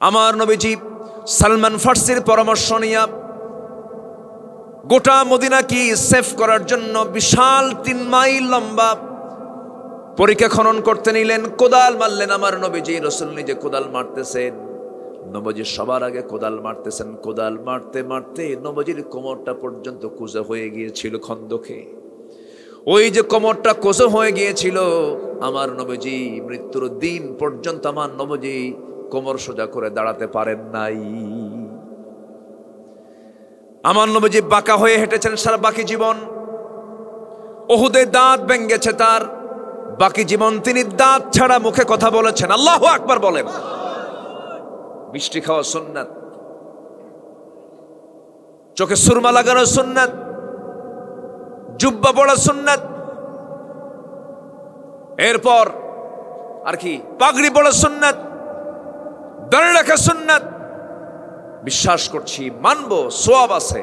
আমার নবীজি সালমান ফার্সির পরামর্শ নিয়ে গোটা মদিনাকে সেভ করার জন্য বিশাল 3 মাইল লম্বা পরীক্ষা খনন করতে নিলেন। কোদাল মারলেন আমার নবীজি। রাসূল নিজে কোদাল মারতেছেন, নবীজি সবার আগে কোদাল মারতেছেন। কোদাল মারতে মারতে নবীজির কোমরটা পর্যন্ত কুঁজো হয়ে গিয়েছিল খন্দকে। ওই যে কোমরটা কুঁজো হয়ে গিয়েছিল, আমার নবীজি মৃত্যুর দিন পর্যন্ত আমার নবীজি কোমর সোজা করে দাঁড়াতে পারেন নাই। আমার নবীজি বাঁকা হয়ে হেঁটেছেন সারা বাকি জীবন। উহুদে দাঁত ভেঙেছে তার, বাকি জীবন তিনি দাঁত ছাড়া মুখে কথা বলেছেন। আল্লাহু আকবার বলেন। মিষ্টি খাওয়া সুন্নাত, চোখে সুরমা লাগানো সুন্নাত, জুব্বা পড়া সুন্নাত, এরপর আর কি পাগড়ি পড়া সুন্নাত, দাঁড়িয়ে রাখা সুন্নাত। বিশ্বাস করছি, মানবো, সওয়াব আছে।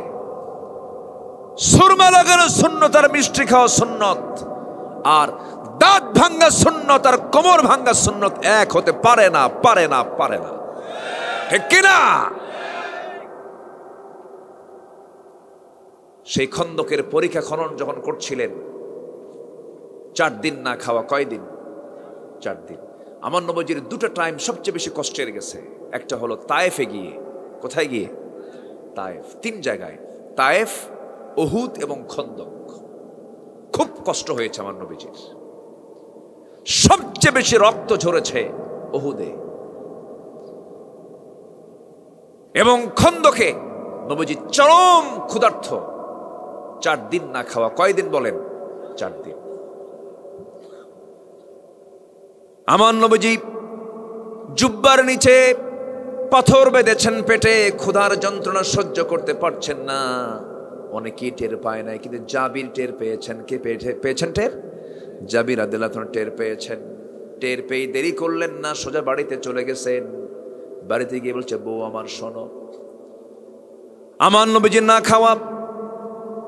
সুরমা লাগানো সুন্নত আর মিষ্টি খাওয়া সুন্নত আর দাঁত ভাঙ্গা সুন্নত আর কোমর ভাঙ্গা সুন্নত এক হতে পারে না, পারে না, পারে না। ঠিক কিনা? সেই খন্দকের পরীক্ষা খনন যখন করছিলেন, 4 দিন না খাওয়া। কয়দিন? 4 দিন। আমার নবীজির 2টা টাইম সবচেয়ে বেশি কষ্টের গেছে। একটা হলো তায়েফে গিয়ে। কোথায় গিয়ে? তায়েফ। 3 জায়গায়, তায়েফ, উহুদ এবং খন্দক। খুব কষ্ট হয়েছে আমার নবীজির। সবচেয়ে বেশি রক্ত ঝরেছে উহুদে এবং খন্দকে। নবীজি চরম ক্ষুধার্ত, 4 দিন না খাওয়া। কয়দিন বলেন? 4 দিন। আমার নবীজি জুব্বার নিচে পাথর বেঁধেছেন পেটে, ক্ষুধার যন্ত্রণা সহ্য করতে পারছেন না। অনেকেই টের পায় নাই, কিন্তু জাবির টের পেয়েছেন। কে পেয়েছেন টের? জাবির রাদিয়াল্লাহু আনহু টের পেয়েছেন। টের পেয়ে দেরি করলেন না, সোজা বাড়িতে চলে গেছেন। বাড়িতে গিয়ে বলছে, বউ আমার শোনো, আমার নবীজি না খাওয়া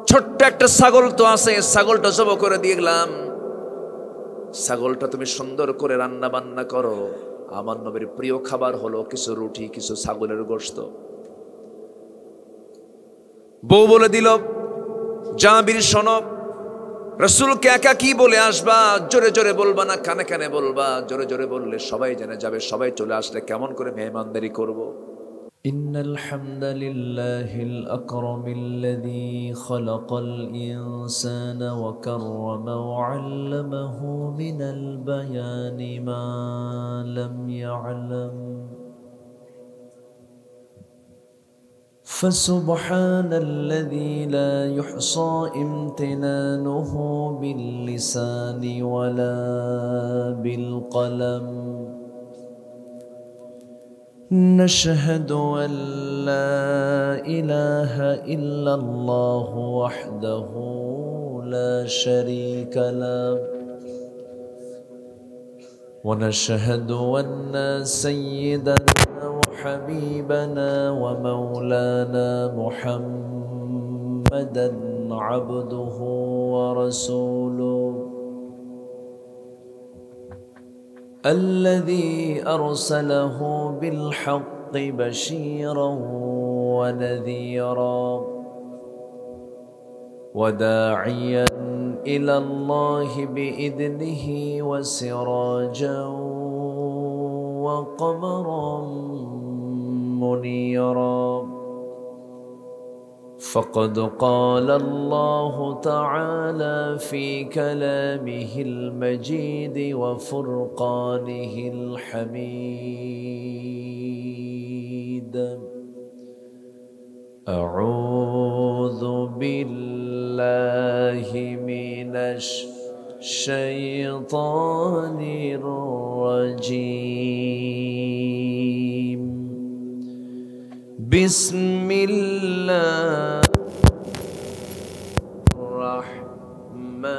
ছোট্ট একটা ছাগল তো আছে, ছাগলটা জব করে দিয়ে গেলাম। ছাগলটা তুমি সুন্দর করে রান্না বান্না করো। আমার নবীর প্রিয় খাবার হলো কিছু রুটি, কিছু ছাগলের গোশত। বউ বলে দিল, জাবির শোনো, রাসূলকে একা কি বলে আসবা? জোরে জোরে বলবা না কানে কানে বলবা? জোরে জোরে বললে সবাই জেনে যাবে। সবাই চলে আসলে কেমন করে মেহমানদারি করব? ইন্নাল হামদালিল্লাহিল আকরামিল্লাযী খালাকাল ইনসানা ওয়া কাররামা ওয়া 'আল্লামাহু মিনাল বায়ানি মা লাম ইয়া'লাম। فسبحان الذي لا يحصى امتنانه باللسان ولا بالقلم. نشهد أن لا إله إلا الله وحده لا شريك له، ونشهد أن سيدنا وحبيبنا ومولانا محمدا عبده ورسوله الذي أرسله بالحق بشيرا ونذيرا وداعيا إلى الله بإذنه وسراجا وقمرا منيرا. فقد قال الله تعالى في كلامه المجيد وفرقانه الحميد: أعوذ بالله من الشيطان الرجيم. بسم الله الرحمن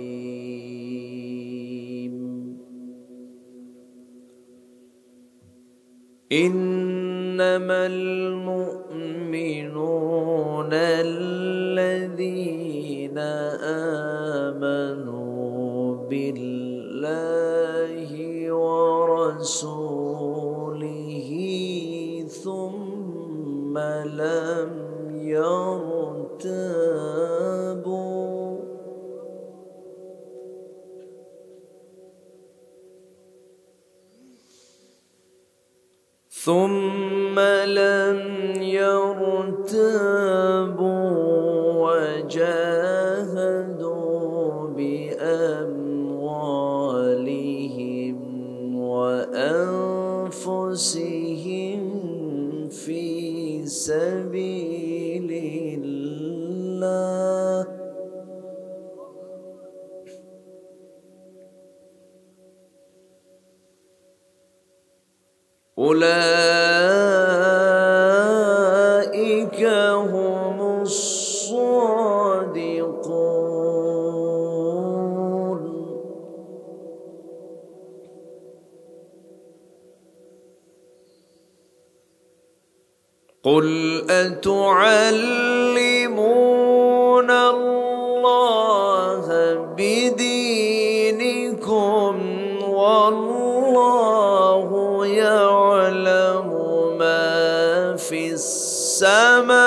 الرحيم. إنما المؤمنون الذين آمنوا بالله رسوله ثم لم يرتابوا وجاهدوا بأموالهم وأنفسهم في سبيل الله أولئك هم الصادقون قل أتعلمون الله بدينكم والله يعلم ما في السماوات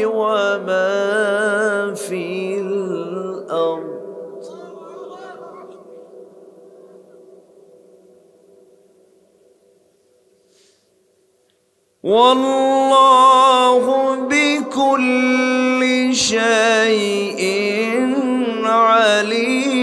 وما في الأرض والله بكل شيء عليم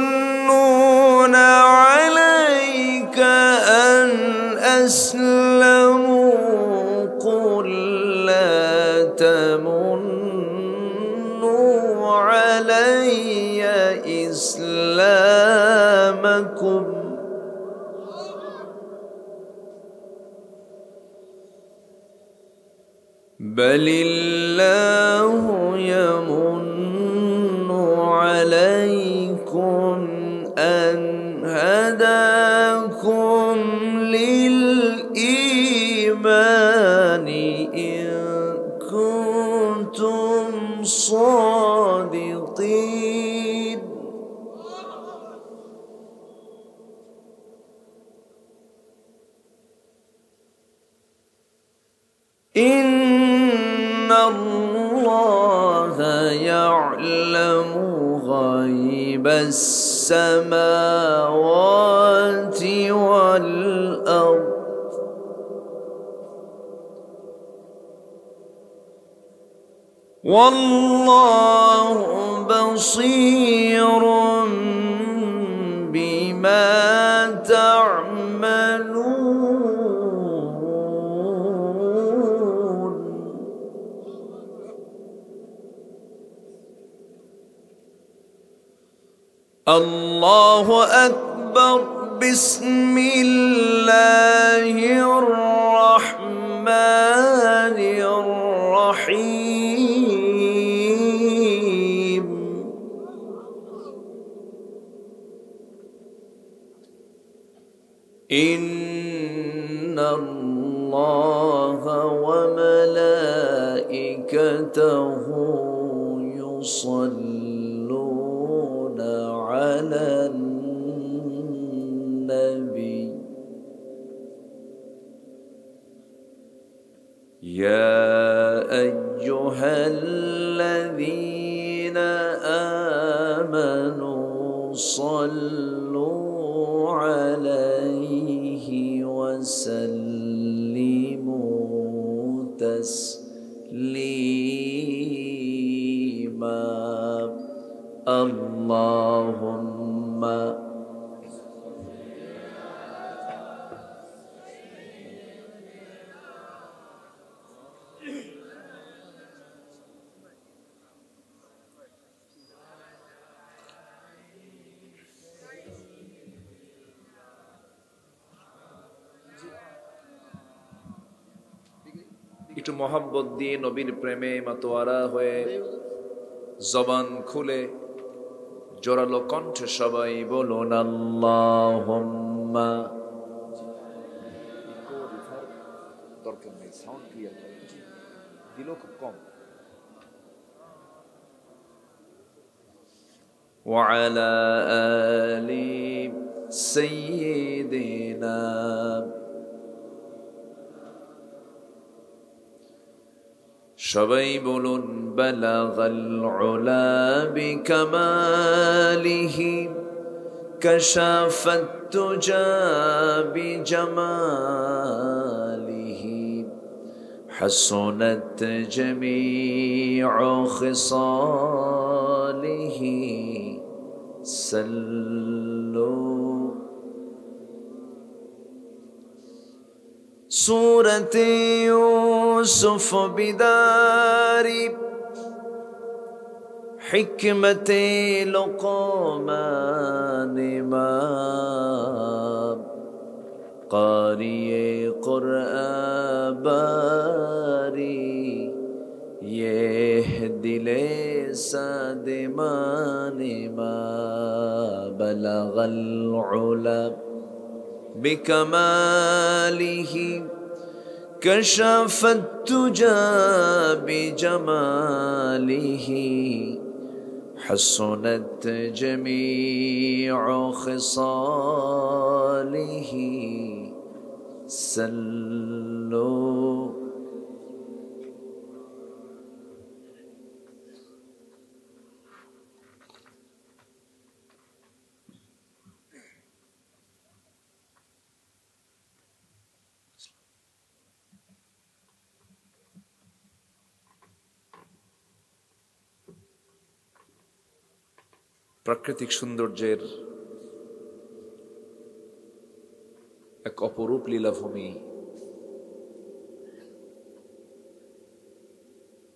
يمنون عليك أن أسلموا قل لا تمنوا علي إسلامكم بل الله يمن عليكم أن هداكم للإيمان إن كنتم صادقين إن الله يعلم غيب السماوات والأرض والله بصير بما تعملون الله أكبر بسم الله الرحمن الرحيم إن الله وملائكته يصلون على النبي يا أيها الذين آمنوا صلوا عليه وسلموا تسليما اللهم একটু মোহাব্বত দিয়ে নবীর প্রেমে মাতোয়ারা হয়ে জবান খুলে জোরালো কণ্ঠে সবাই বলুন আল্লাহুম্মা দরকার নেই, সাউন্ড ক্লিয়ার করে দিলেও খুব কম। وعلى آل سيدنا সবাই বলুন বালাগাল উলা বিকামালিহি কাশাফাত তুজা বিজামালিহি হাসনাত জামিউ খিসালিহি সাল্লু سورة يوسف بداري حكمة لقمان ما قارئ قرآن باري يهدي لسان ما بلغ العلا بكماله كشف التجى بجماله حسنت جميع خصاله سلوا প্রাকৃতিক সৌন্দর্যের এক অপরূপ লীলাভূমি,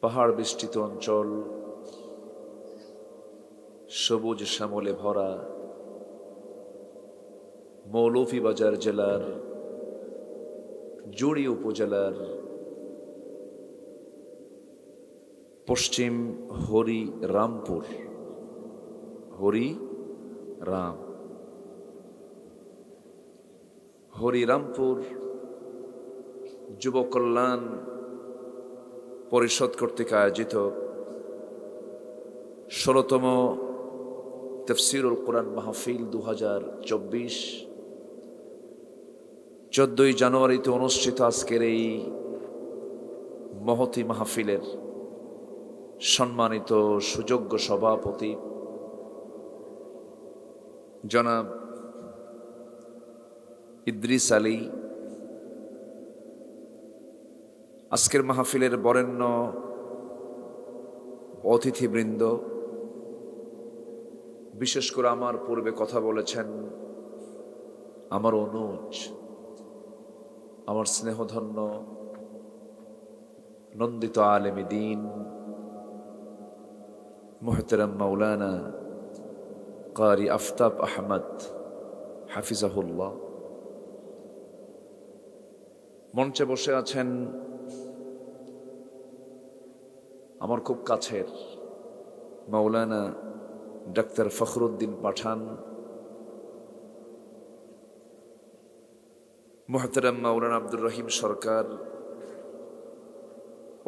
পাহাড় বেষ্টিত অঞ্চল, সবুজ শ্যামলে ভরা মৌলভীবাজার জেলার জুড়ি উপজেলার পশ্চিম হরিরামপুর হরিরামপুর যুব কল্যাণ পরিষদ কর্তৃক আয়োজিত ১৬তম তাফসীরুল কোরআন মাহফিল ২০২৪ ১৪ই জানুয়ারিতে অনুষ্ঠিত আজকের এই মহতী মাহফিলের সম্মানিত সুযোগ্য সভাপতি জনাব ইদ্রিস আলী, আজকের মাহফিলের বরেণ্য অতিথিবৃন্দ, বিশেষ করে আমার পূর্বে কথা বলেছেন আমার অনুজ, আমার স্নেহধন্য নন্দিত আলেম দ্বীন মুহতারাম মাওলানা কারি আফতাব আহমদ হাফিজাহুল্লাহ, মঞ্চে বসে আছেন আমার খুব কাছের মাওলানা ডাক্তার ফখরুদ্দিন পাঠান, মুহতারাম মাওলানা আব্দুর রহিম সরকার,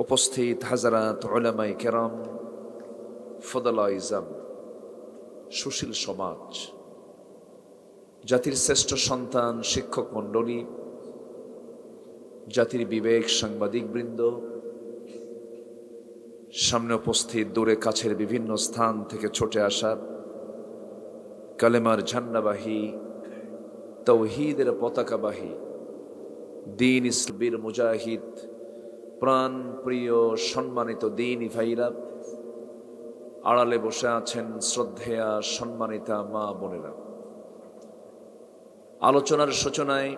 উপস্থিত হাজারাত উলামায়ে কেরাম, ফদলা ইজাম, সুশীল সমাজ, জাতির শ্রেষ্ঠ সন্তান শিক্ষক মণ্ডলী, জাতির বিবেক সাংবাদিক বৃন্দ, সামনে উপস্থিত দূরে কাছের বিভিন্ন স্থান থেকে ছুটে আসা কালেমার ঝান্ডাবাহী, তৌহিদের পতাকাবাহী, দ্বীন ইসলামের মুজাহিদ, প্রাণ প্রিয় সম্মানিত দ্বীনি ভাইরা, আড়ালে বসে আছেন শ্রদ্ধেয়া সম্মানিতা মা বোনেরা। আলোচনার সূচনায়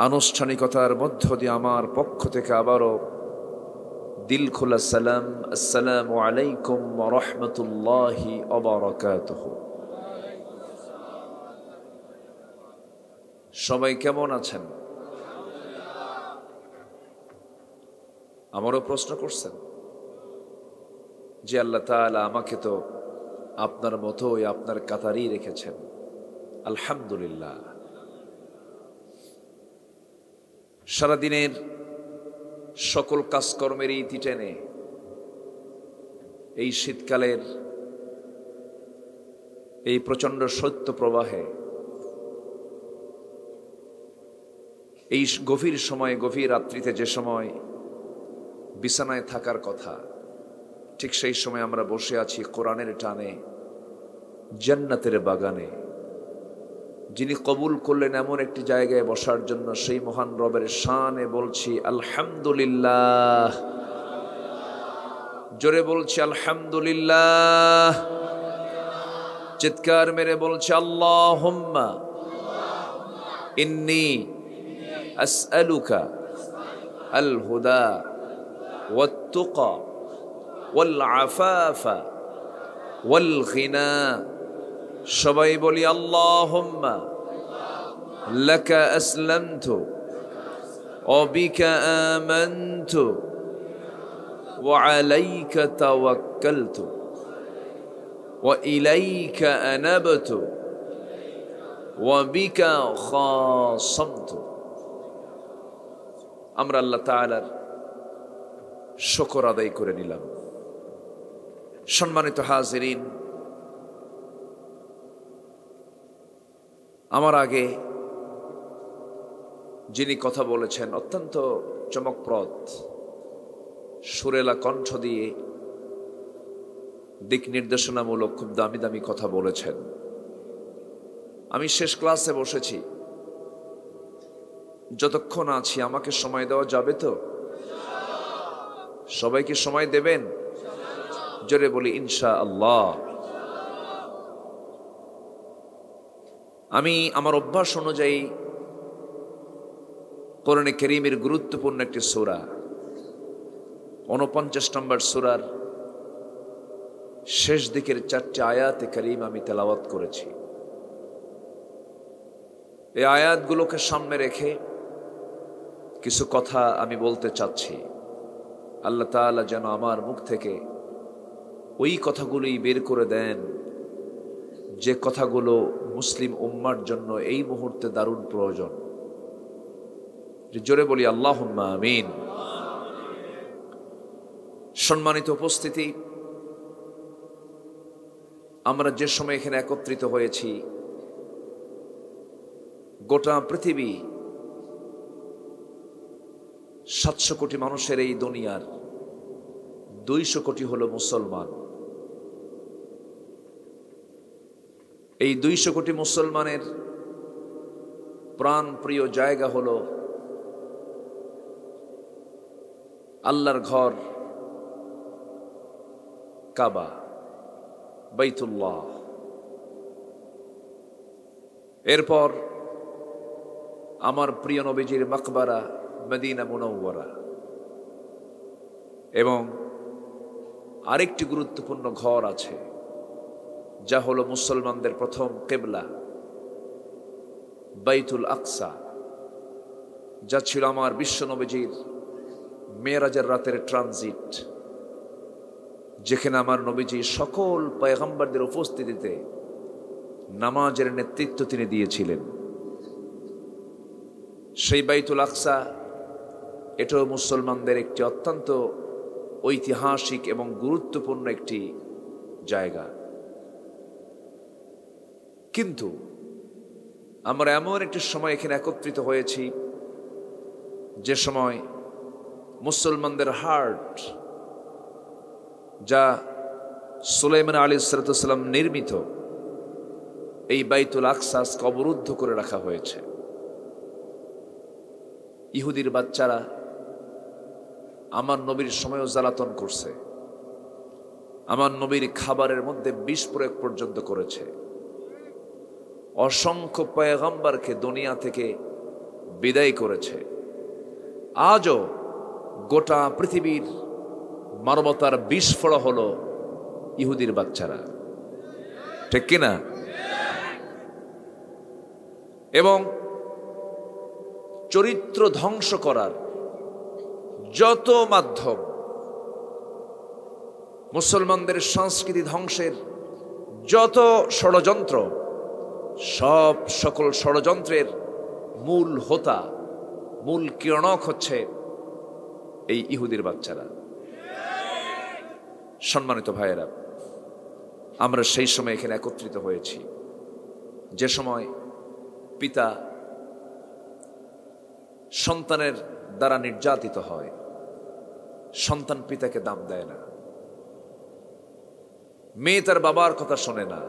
আনুষ্ঠানিকতার মধ্য দিয়ে আমার পক্ষ থেকে আবারও দিল খোলা সালাম, আসসালামু আলাইকুম ওয়া রাহমাতুল্লাহি ওয়া বারাকাতুহু। সবাই কেমন আছেন? আমারও প্রশ্ন করছেন যে আল্লাহ তাআলা আমাকে তো আপনার মতোই আপনার কাতারই রেখেছেন, আলহামদুলিল্লাহ। সারাদিনের সকল কাজকর্মের ইতি টেনে এই শীতকালের এই প্রচণ্ড শৈত্য প্রবাহে এই গভীর সময়ে, গভীর রাত্রিতে যে সময় বিছানায় থাকার কথা, ঠিক সেই সময় আমরা বসে আছি কোরআনের টানে জান্নাতের বাগানে। যিনি কবুল করলেন এমন একটি জায়গায় বসার জন্য, সেই মহান রবের শানে বলছি আলহামদুলিল্লাহ। জোরে বলছি আলহামদুলিল্লাহ। চিৎকার মেরে বলছি আল্লাহুম্মা ইন্নী আসআলুকা আল হুদা ওয়াত তুকা ওয়াল আফাফা ওয়াল গিনা। সবাই বলি আল্লাহুম্মা লাকা আসলামতু ওয়া বিকা আমানতু ওয়া আলাইকা তাওয়াক্কালতু ওয়া ইলাইকা আনাবতু ওয়া বিকা খাসামতু। আমরা আল্লাহ তাআলার শুকর আদায় করে নিলাম। সম্মানিত হাজিরিন, আমার আগে যিনি কথা বলেছেন অত্যন্ত চমকপ্রদ সুরেলা কণ্ঠ দিয়ে দিক নির্দেশনামূলক খুব দামি দামি কথা বলেছেন। আমি শেষ ক্লাসে বসেছি, যতক্ষণ আছি আমাকে সময় দেওয়া যাবে তো? সবাইকে সময় দেবেন? জোরে বলি ইনশাআল্লাহ। আমি আমার অভ্যাস অনুযায়ী কোরআনে কারীমের গুরুত্বপূর্ণ একটি সূরা 49 নম্বর সূরার শেষ দিকের 4টি আয়াতে কারীম আমি তেলাওয়াত করেছি। এই আয়াতগুলোকে সামনে রেখে কিছু কথা আমি বলতে চাচ্ছি। আল্লাহ তাআলা যেন আমার মুখ থেকে ওই কথাগুলোই বের করে দেন যে কথাগুলো মুসলিম উম্মার জন্য এই মুহূর্তে দারুণ প্রয়োজন। জোরে বলি আল্লাহুম্মা আমিন। সম্মানিত উপস্থিতি, আমরা যে সময় এখানে একত্রিত হয়েছি, গোটা পৃথিবী 700 কোটি মানুষের এই দুনিয়ার 200 কোটি হলো মুসলমান। এই 200 কোটি মুসলমানের প্রাণ প্রিয় জায়গা হলো আল্লাহর ঘর কাবা, বাইতুল্লাহ। এরপর আমার প্রিয় নবীজির মাকবারা মদিনা মুনাওয়ারা, এবং আরেকটি গুরুত্বপূর্ণ ঘর আছে যা হলো মুসলমানদের প্রথম কিবলা, বাইতুল আকসা, যা ছিল আমার বিশ্ব নবীজির মেরাজের রাতের ট্রানজিট, যেখানে আমার নবীজি সকল পয়গম্বরদের উপস্থিতিতে নামাজের নেতৃত্ব তিনি দিয়েছিলেন। সেই বাইতুল আকসা এটাও মুসলমানদের একটি অত্যন্ত ঐতিহাসিক এবং গুরুত্বপূর্ণ একটি জায়গা। কিন্তু আমরা এমন একটি সময় এখানে একত্রিত হয়েছি যে সময় মুসলমানদের হার্ট, যা সুলাইমান আলাইহিস সালাম নির্মিত এই বাইতুল আকসাকে অবরুদ্ধ করে রাখা হয়েছে। ইহুদির বাচ্চারা আমার নবীর সময়ও জ্বালাতন করছে, আমার নবীর খাবারের মধ্যে বিষ প্রয়োগ পর্যন্ত করেছে, অসংখ্য পয়গম্বরকে দুনিয়া থেকে বিদায় করেছে। আজও গোটা পৃথিবীর মানবতার বিস্ফোরণ হলো ইহুদির বাচ্চারা, ঠিক কিনা? এবং চরিত্র ধ্বংস করার যত মাধ্যম, মুসলমানদের সংস্কৃতি ধ্বংসের যত ষড়যন্ত্র, সকল ষড়যন্ত্রের মূল হোতা, মূল কিরণক হচ্ছে এই ইহুদির বাচ্চারা। সম্মানিত ভাইয়েরা, আমরা সেই সময় এখানে একত্রিত হয়েছি যে সময় পিতা সন্তানের দ্বারা নির্যাতিত হয়, সন্তান পিতাকে দাম দেয় না, মেয়ে তার বাবার কথা শোনে না,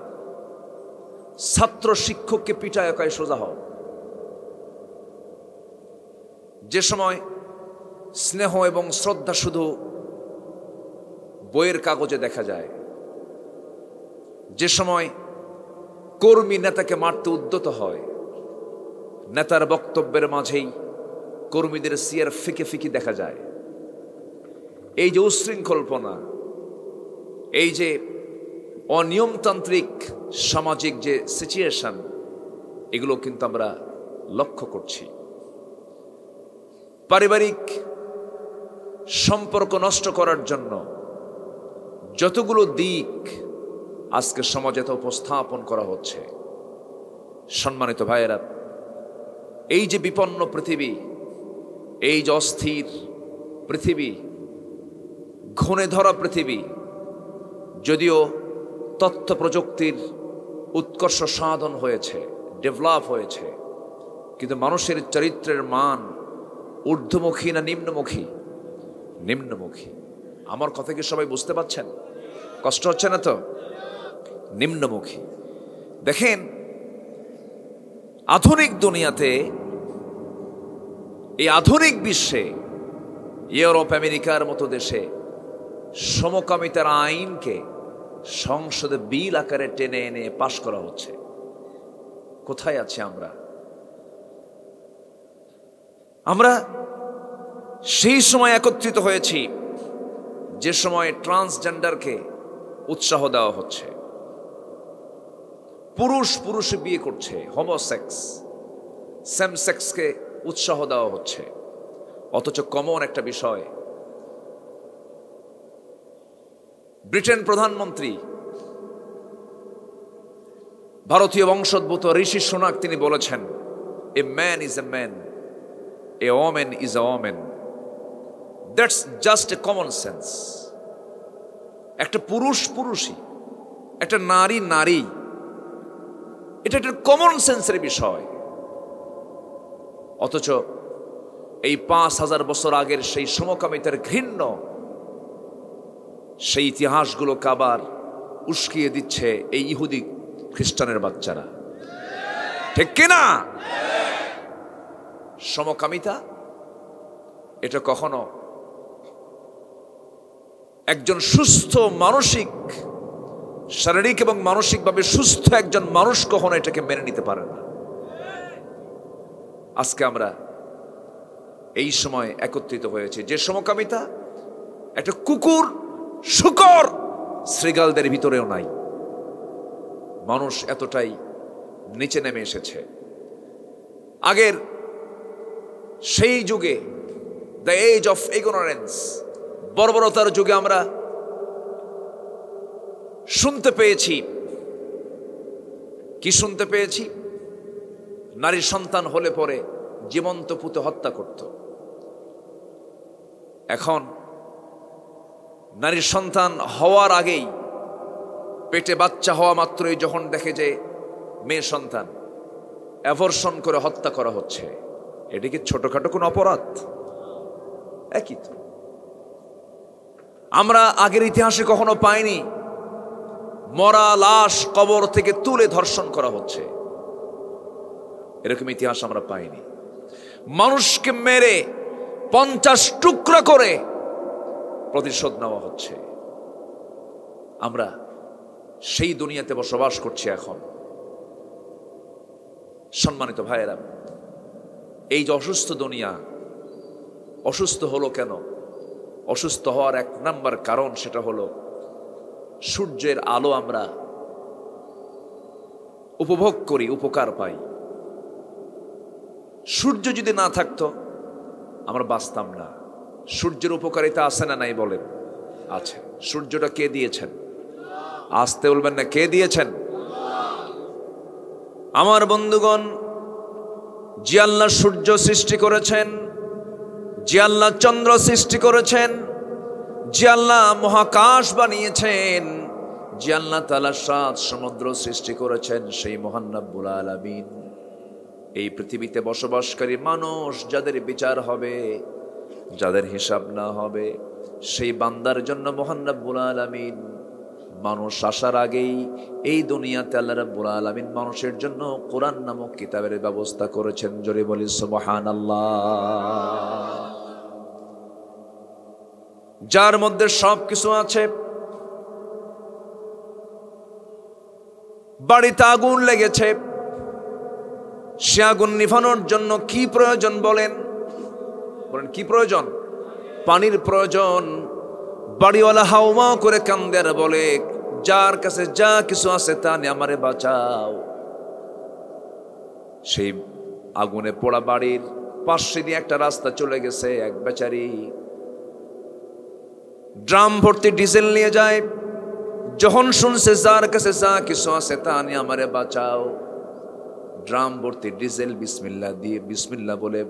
ছাত্র শিক্ষককে পিটায় কয় সোজা হও। যে সময় স্নেহ এবং শ্রদ্ধা শুধু বইয়ের কাগজে দেখা যায়, যে সময় কর্মী নেতাকে মারতে উদ্যত হয়, নেতার বক্তব্যের মাঝেই কর্মীদের সিয়ার ফিকে ফিকি দেখা যায়, এই যে উশৃঙ্খলপনা, এই যে অনিয়মতান্ত্রিক সামাজিক যে সিচুয়েশন, এগুলো কিন্তু আমরা লক্ষ্য করছি। পারিবারিক সম্পর্ক নষ্ট করার জন্য যতগুলো দিক আজকে সমাজে উপস্থাপন করা হচ্ছে, সম্মানিত ভাইয়েরা, এই যে বিপন্ন পৃথিবী, এই যে অস্থির পৃথিবী, ঘুণে ধরা পৃথিবী, যদিও তথ্য প্রযুক্তির উৎকর্ষ সাধন হয়েছে, ডেভেলপ হয়েছে, কিন্তু মানুষের চরিত্রের মান ঊর্ধ্বমুখী না নিম্নমুখী? নিম্নমুখী। আমার কথা কি সবাই বুঝতে পারছেন? কষ্ট হচ্ছে না তো? নিম্নমুখী। দেখেন, আধুনিক দুনিয়াতে, এই আধুনিক বিশ্বে, ইউরোপ আমেরিকার মতো দেশে সমকামিতার আইনকে সংসদে বিল আকারে টেনে এনে পাশ করা হচ্ছে। কোথায় আছি আমরা? আমরা সেই সময় একত্রিত হয়েছি যে সময় ট্রান্সজেন্ডারকে উৎসাহ দেওয়া হচ্ছে, পুরুষ পুরুষে বিয়ে করছে, হোমোসেক্স, সেম সেক্সকে উৎসাহ দেওয়া হচ্ছে। অথচ কমন একটা বিষয়, ব্রিটেন প্রধানমন্ত্রী ভারতীয় বংশোদ্ভূত ঋষি সুনাক তিনি বলেছেন, a man is a man, A women is a women, that's just a common sense. একটা পুরুষ পুরুষই, একটা নারী নারী, এটা একটা কমন সেন্সের বিষয়। অথচ এই 5000 বছর আগের সেই সমকামিতার ঘৃণ্য সেই ইতিহাসগুলোকে আবার উস্কিয়ে দিচ্ছে এই ইহুদি খ্রিস্টানের বাচ্চারা। ঠিক কিনা? সমকামিতা এটা কখনো একজন সুস্থ মানসিক, শারীরিক এবং মানসিকভাবে সুস্থ একজন মানুষ কখনো এটাকে মেনে নিতে পারে না। আজকে আমরা এই সময় একত্রিত হয়েছে যে সমকামিতা একটা কুকুর, শূকর, শৃগালদের ভিতরেও নাই। মানুষ এতটাই নিচে নেমে এসেছে। আগের সেই যুগে, দ্য এজ অফ ইগনোরেন্স, বর্বরতার যুগে আমরা শুনতে পেয়েছি, কি শুনতে পেয়েছি? নারীর সন্তান হলে পরে জীবন্ত পুঁতে হত্যা করত। এখন নারীর সন্তান হওয়ার আগেই, পেটে বাচ্চা হওয়া মাত্রই যখন দেখে যে মেয়ে সন্তান, অ্যাবর্শন করে হত্যা করা হচ্ছে। এটা কি ছোটখাটো কোনো অপরাধ? একই তো। আমরা আগের ইতিহাসে কখনো পাইনি মরা লাশ কবর থেকে তুলে ধর্ষণ করা হচ্ছে, এরকম ইতিহাস আমরা পাইনি। মানুষকে মেরে 50 টুকরা করে প্রতিশোধ নেওয়া হচ্ছে। আমরা সেই দুনিয়াতে বসবাস করছি এখন। সম্মানিত ভাইয়েরা, এই যে অসুস্থ দুনিয়া, অসুস্থ হলো কেন? অসুস্থ হওয়ার 1 নাম্বার কারণ সেটা হলো সূর্যের আলো আমরা উপভোগ করি, উপকার পাই। সূর্য যদি না থাকতো আমরা বাঁচতাম না। সূর্যের উপকারিতা আছে না নাই বলেন? আছে। সূর্যটা কে দিয়েছেন? আসতে বলবেন না, কে দিয়েছেন? আমার বন্ধুগণ, যে আল্লাহ সূর্য সৃষ্টি করেছেন, যে আল্লাহ চন্দ্র সৃষ্টি করেছেন, যে আল্লাহ মহাকাশ বানিয়েছেন, যে আল্লাহ তাআলা 7 সমুদ্র সৃষ্টি করেছেন, সেই মহান রব্বুল আলামিন এই পৃথিবীতে বসবাসকারী মানুষ যাদের বিচার হবে, যাদের হিসাব না হবে, সেই বান্দার জন্য মহান রব্বুল আলামিন মানুষ আসার আগেই এই দুনিয়াতে আল্লাহ রাব্বুল আলামিন মানুষের জন্য কোরআন নামক কিতাবের ব্যবস্থা করেছেন। জোরে বলি সুবহানাল্লাহ। যার মধ্যে সবকিছু আছে। বাড়িতে আগুন লেগেছে, সে আগুন নিভানোর জন্য কি প্রয়োজন বলেন? বলেন কি প্রয়োজন? পানির প্রয়োজন। বাড়িওয়ালা হাওমা করে কান্দে আর বলে, যার কাছে যা কিছু আছে তা নিয়ে আমারে বাঁচাও। সেই আগুনে পোড়া বাড়ির পাশে দিয়ে একটা রাস্তা চলে গেছে, এক বেচারি ড্রাম ভর্তি ডিজেল নিয়ে যায়। যখন শুনছে যার কাছে যা কিছু আছে তা নিয়ে আমারে বাঁচাও, ড্রাম ভর্তি ডিজেল বিসমিল্লাহ দিয়ে, বিসমিল্লাহ বলে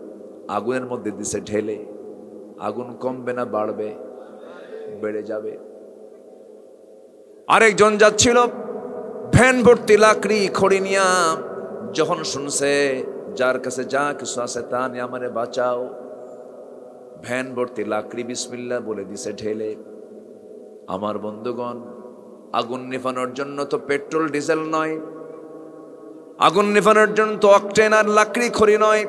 আগুনের মধ্যে দিছে ঢেলে। আগুন কমবে না বাড়বে? বেড়ে যাবে। আরেকজন যাচ্ছিল ভ্যান ভর্তি লাকড়ি খড়ি নিয়া, যখন শুনছে যার কাছে যা কিছু আছে তা নিয়ে আমারে বাঁচাও, ভ্যান ভর্তি লাকড়ি বিসমিল্লাহ বলে দিছে ঢেলে। আমার বন্ধুগণ, আগুন নিভানোর জন্য তো পেট্রোল ডিজেল নয়, আগুন নিভানোর জন্য তো অকটেন আর লাকড়ি খড়ি নয়।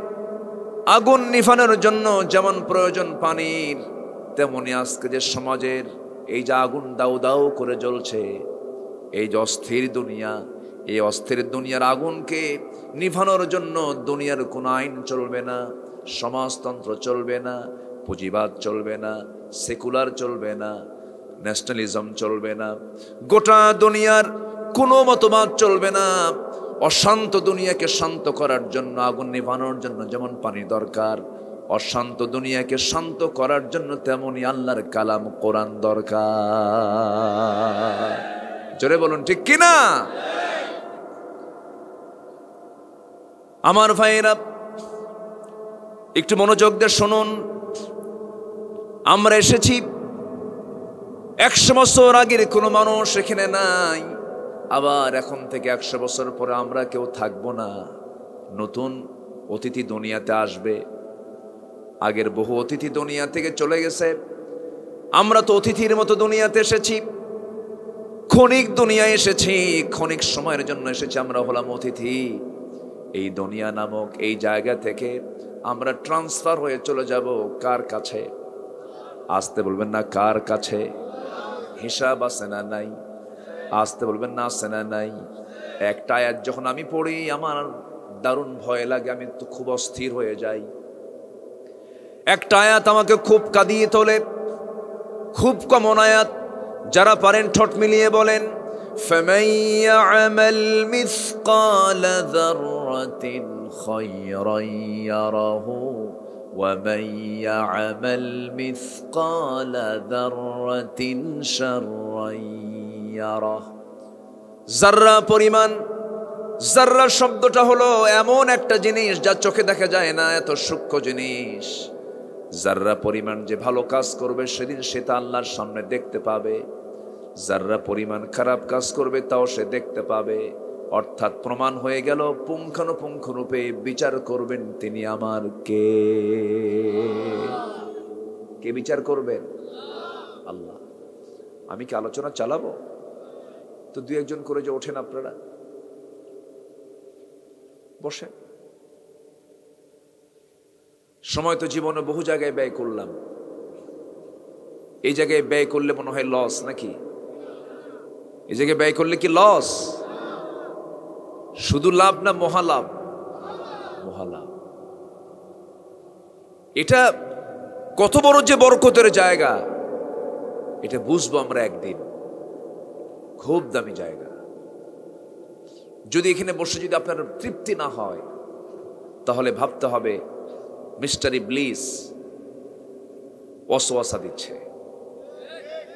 আগুন নিভানোর জন্য যেমন প্রয়োজন পানির, তেমনি আজকে যে সমাজের এই যে আগুন দাউ দাউ করে জ্বলছে, এই যে অস্থির দুনিয়া, এই অস্থির দুনিয়ার আগুনকে নিভানোর জন্য দুনিয়ার কোনো আইন চলবে না, সমাজতন্ত্র চলবে না, পুঁজিবাদ চলবে না, সেকুলার চলবে না, ন্যাশনালিজম চলবে না, গোটা দুনিয়ার কোনো মতবাদ চলবে না। অশান্ত দুনিয়াকে শান্ত করার জন্য, আগুন নিভানোর জন্য যেমন পানি দরকার, অশান্ত দুনিয়াকে শান্ত করার জন্য তেমনি আল্লাহর কালাম কোরআন দরকার। জোরে বলুন ঠিক কিনা? আমার ভাইয়েরা, একটু মনোযোগ দিয়ে শুনুন। আমরা এসেছি, 100 বছর আগের কোনো মানুষ এখানে নাই, আবার এখন থেকে 100 বছর পরে আমরা কেউ থাকবো না। নতুন অতিথি দুনিয়াতে আসবে। আগের বহু অতিথি দুনিয়া থেকে চলে গেছে, আমরা তো অতিথির মতো দুনিয়াতে এসেছি। ক্ষণিক দুনিয়ায় এসেছি, ক্ষণিক সময়ের জন্য এসেছি, আমরা হলাম অতিথি। এই দুনিয়া নামক এই জায়গা থেকে আমরা ট্রান্সফার হয়ে চলে যাব কার কাছে? আসতে বলবেন না কার কাছে? হিসাব আছে না নাই? আসতে বলবেন না আছে না নাই? একটা আয়াত যখন আমি পড়ি আমার দারুণ ভয় লাগে, আমি তো খুব অস্থির হয়ে যাই। একটা আয়াত আমাকে খুব কাঁদিয়ে তোলে, খুব কমন আয়াত। যারা পারেন ঠোঁট মিলিয়ে বলেন, فَمَن يَعْمَلْ مِثْقَالَ ذَرَّةٍ خَيْرًا يَرَهُ وَمَن يَعْمَلْ مِثْقَالَ ذَرَّةٍ شَرًّا يَرَهُ। যাররা পরিমাণ, যাররা শব্দটা হলো এমন একটা জিনিস যা চোখে দেখা যায় না, এত সূক্ষ্ম জিনিস। যাররা পরিমাণ যে ভালো কাজ করবে সেদিন সে তা আল্লাহর সামনে দেখতে পাবে, যাররা পরিমাণ খারাপ কাজ করবে তাও সে দেখতে পাবে। অর্থাৎ প্রমাণ হয়ে গেল, পুঙ্খানুপুঙ্খ রূপে বিচার করবেন তিনি আমার কে? কে বিচার করবেন? আল্লাহ। আমি কি আলোচনা চালাবো? তো 2-1 করে যে ওঠেন আপনারা, বসেন। সময় তো জীবনে বহু জায়গায় ব্যয় করলাম, এই জায়গায় ব্যয় করলে মনে হয় লস নাকি? এই জায়গায় ব্যয় করলে কি লস? শুধু লাভ না মহালাভ? মহালাভ। এটা কত বড় যে বরকতের জায়গা, এটা বুঝবো আমরা একদিন। খুব দামি জায়গা। যদি এখানে বসে যদি আপনার তৃপ্তি না হয়, তাহলে ভাবতে হবে মিস্টার ইবলিস ওয়াসওয়াসা দিচ্ছে।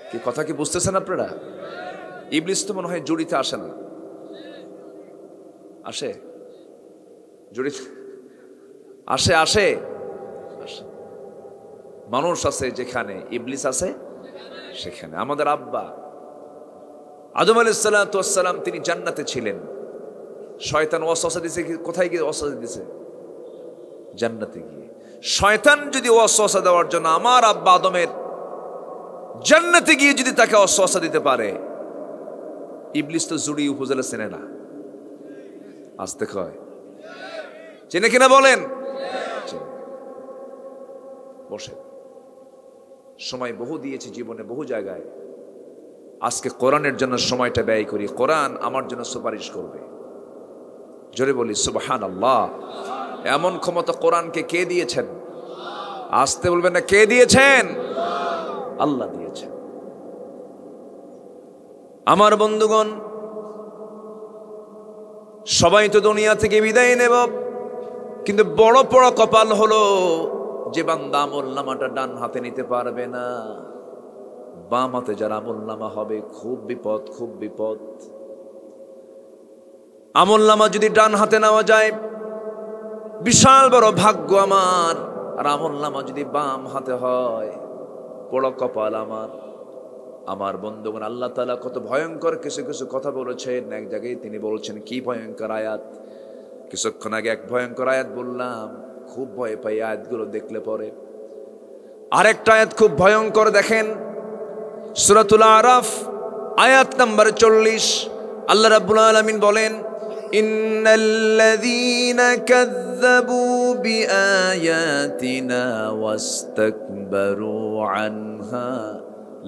কি কথা কি বুঝতেছেন আপনারা? ইবলিস তো মনে হয় জড়িতে আসে না, আসে? জড়িতে আসে, আসে, আসে। মানুষ আছে যেখানে, ইবলিস আছে সেখানে। আমাদের আব্বা আদম আলাইহিস সালাতু ওয়াস সালাম তিনি জান্নাতে ছিলেন। শয়তান ওয়াসওয়াসা দিয়েছে, কোথায় গিয়ে ওয়াসওয়াসা দিয়েছে? জান্নাতে গিয়ে। শয়তান যদি ওয়াসওয়াসা দেওয়ার জন্য আমার আব্বা আদমের জান্নাতে গিয়ে যদি তাকে ওয়াসওয়াসা দিতে পারে, ইবলিস তো জুড়ি উপজেলা চেনে না, আসতে কয় চেনে কিনা বলেন? বসে সময় বহু দিয়েছি জীবনে, বহু জায়গায়। আজকে কোরআনের জন্য সময়টা ব্যয় করি। কোরআন আমার জন্য সুপারিশ করবে। জোরে বলি সুবহানাল্লাহ। এমন ক্ষমতা কোরআনকে কে দিয়েছেন? আসতে বলবেন না, কে দিয়েছেন? আল্লাহ দিয়েছেন। আমার বন্ধুগণ, সবাই তো দুনিয়া থেকে বিদায় নেব, কিন্তু বড় বড় কপাল হলো যে বান্দা আমলনামাটা ডান হাতে নিতে পারবে না, বাম হাতে যার আমলনামা হবে। খুব বিপদ, খুব বিপদ। আমলনামা যদি ডান হাতে নেওয়া যায়, বিশাল বড় ভাগ্য আমার। আর আমলনামা যদি বাম হাতে হয়, বড় কপাল আমার। আমার বন্ধুগণ, আল্লাহ তাআলা কত ভয়ঙ্কর কিছু কিছু কথা বলেছেন। এক জায়গায় তিনি বলছেন, কি ভয়ঙ্কর আয়াত! কিছুক্ষণ আগে এক ভয়ঙ্কর আয়াত বললাম, খুব ভয় পাই আয়াতগুলো দেখলে পরে। আরেকটা আয়াত খুব ভয়ঙ্কর, দেখেন সূরাতুল আরাফ আয়াত নাম্বার 40। আল্লাহ রাব্বুল আলামিন বলেন, ইন্নাল্লাযীনা কাযযাবু বিআয়াতিনা ওয়াস্তাকবারু আনহা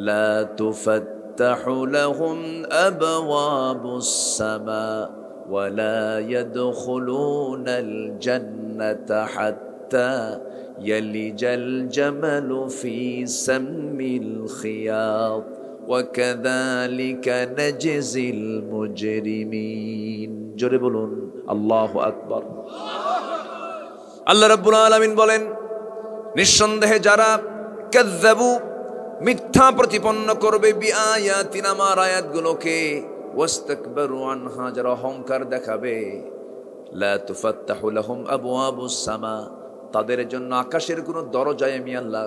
লা তুফাত্তাহু লাহুম আবওয়াবুস সামা ওয়ালা ইয়াদখুলুনাল জান্নাতা হাত্তা ইয়ালিজাল জামালু ফি সাম্মিল খিয়াত ওয়াকাযালিকা নাজজিল মুজরিমিন। জোরে বলুন আল্লাহু আকবার। আল্লাহ রাব্বুল আলামিন বলেন, নিঃসন্দেহে যারা কাযযাবু মিথ্যা প্রতিপন্ন করবে বিআয়াতিনা আমার আয়াতগুলোকে, ওয়াস্তাকবারু আনহা যারা অহংকার দেখাবে, লা তুফাত্তাহু লাহুম আবওয়াবুস সামা তাদের জন্য আকাশের কোনো দরজায় আমি আল্লাহ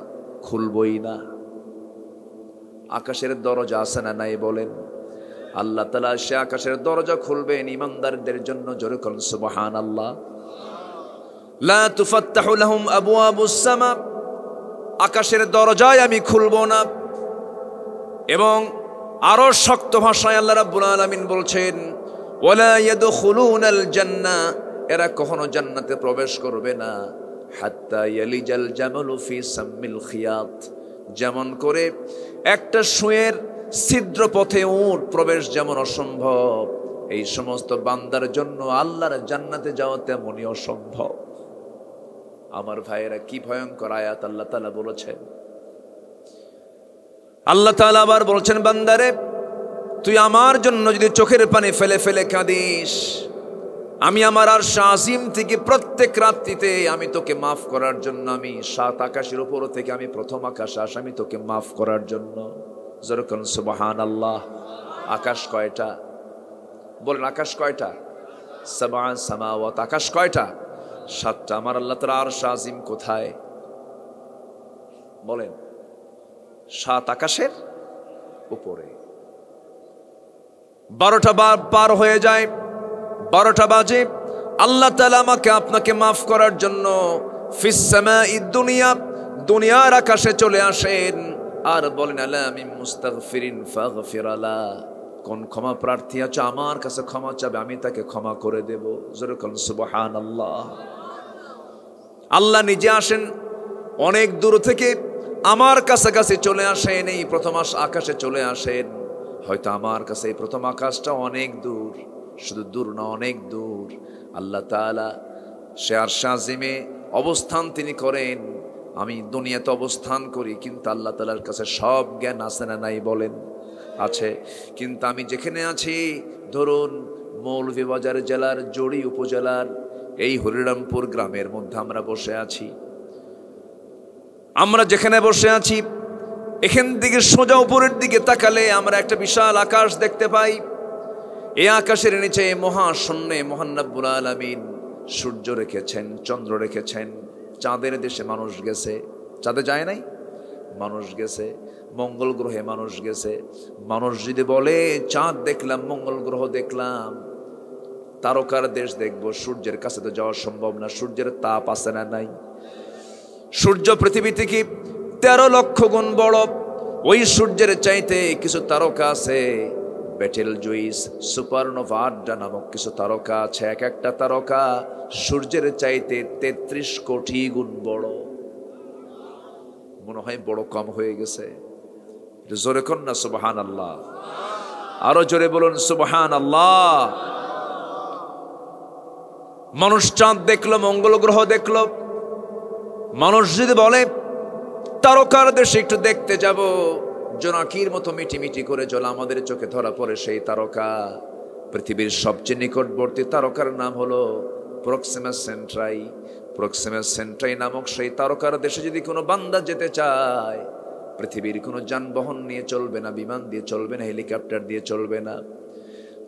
খুলবই না। আকাশের দরজা আছে না নাই বলেন? আল্লাহ তাআলা সে আকাশের দরজা খুলবেন ঈমানদারদের জন্য। জোরে বলুন সুবহানাল্লাহ। লা তুফাত্তাহু লাহুম আবওয়াবুস সামা, আকাশের দরজায় আমি খুলব না। এবং আরো শক্ত ভাষায় আল্লাহ রাব্বুল আলামিন বলছেন, ওয়ালা ইয়াদখুলুনাল জান্নাহ, এরা কখনো জান্নাতে প্রবেশ করবে না, হাত্তা ইয়ালিজাল জামালু ফি সাম্মিল খিয়াত, যেমন করে একটা সুঁয়ের ছিদ্র পথে উট প্রবেশ যেমন অসম্ভব, এই সমস্ত বান্দার জন্য আল্লাহর জান্নাতে যাওয়া তেমনই অসম্ভব। আমার ভাইয়েরা, কি ভয়ঙ্কর আয়াত আল্লাহ তাআলা বলেছেন। আল্লাহ তাআলা আবার বলছেন, বান্দারে তুই আমার জন্য যদি চোখের পানি ফেলে ফেলে কাঁদিস, আমি আমার আরশ আজিম থেকে প্রত্যেক রাত্রিতে আমি তোকে মাফ করার জন্য, আমি 7 আকাশের উপর থেকে আমি প্রথম আকাশে আসি আমি তোকে মাফ করার জন্য। যেরকম সুবহানাল্লাহ। আকাশ কয়টা বলেন? আকাশ কয়টা? সাবআ সামাওয়াত। আকাশ কয়টা? 7টা। আমার আল্লাহ তাআলা আরশ আজিম কোথায় বলেন? 7 আকাশের উপরে। 12টা পার হয়ে যায়, 12টা বাজে, আল্লাহ তাআলা আমাকে আপনাকে মাফ করার জন্য ফিস সামাঈদ দুনিয়া, দুনিয়ার আকাশে চলে আসেন আর বলেন, আলা মিন মুস্তাগফিরিন ফাগফির লা, কোন ক্ষমা প্রার্থী আছে আমার কাছে ক্ষমা চাবে, আমি তাকে ক্ষমা করে দেব। জোরে বলুন সুবহানাল্লাহ। আল্লাহ নিজে আসেন অনেক দূর থেকে, আমার কাছাকাছি চলে আসেন, এই প্রথম আকাশে চলে আসেন। হয়তো আমার কাছে এই প্রথম আকাশটা অনেক দূর, শুধু দূর না, অনেক দূর। আল্লাহ তাআলা সে আরশ আজিমে অবস্থান তিনি করেন, আমি দুনিয়াতে অবস্থান করি, কিন্তু আল্লাহ তাআলার কাছে সব জ্ঞান আছে না নাই বলেন? আছে। কিন্তু আমি যেখানে আছি, ধরুন মৌলভীবাজার জেলার জড়ি উপজেলার এই হরিরামপুর গ্রামের মধ্যে আমরা বসে আছি। আমরা যেখানে বসে আছি, এখান থেকে সোজা উপরের দিকে তাকালে আমরা একটা বিশাল আকাশ দেখতে পাই। এই আকাশের নিচে মহাশূন্যে মহান রব্বুল আলামিন সূর্য রেখেছেন, চন্দ্র রেখেছেন। চাঁদের দেশে মানুষ গেছে, চাঁদে যায় নাই? মানুষ গেছে, মঙ্গল গ্রহে মানুষ গেছে। মানুষ যদি বলে চাঁদ দেখলাম, মঙ্গল গ্রহ দেখলাম, তারকার দেশ দেখব, সূর্যের কাছে তো যাওয়া সম্ভব না। সূর্যের তাপ আছে না নাই? সূর্য পৃথিবী থেকে 13 লক্ষ গুণ বড়। ওই সূর্যের চাইতে কিছু তারকা আছে, বেটেল জুইস, সুপারনোভা আড্ডা নামক কিছু তারকা আছে। এক একটা তারকা সূর্যের চাইতে 33 কোটি গুণ বড়। মনে হয় বড় কম হয়ে গেছে? জোরে কর না সুবহানাল্লাহ। আরো জোরে বলুন সুবহানাল্লাহ। মানুষ চাঁদ দেখলো, মঙ্গল গ্রহ দেখলো। মানুষ যদি বলে তারকার দেশে একটু দেখতে যাব, জোনাকির মতো মিটিমিটি করে জল আমাদের চোখে ধরা পড়ে সেই তারকা। পৃথিবীর সবচেয়ে নিকটবর্তী তারকার নাম হলো প্রক্সিমা সেন্ট্রাই। প্রক্সিমা সেন্ট্রাই নামক সেই তারকার দেশে যদি কোনো বান্দা যেতে চায়, পৃথিবীর কোনো যানবাহন নিয়ে চলবে না, বিমান দিয়ে চলবে না, হেলিকপ্টার দিয়ে চলবে না।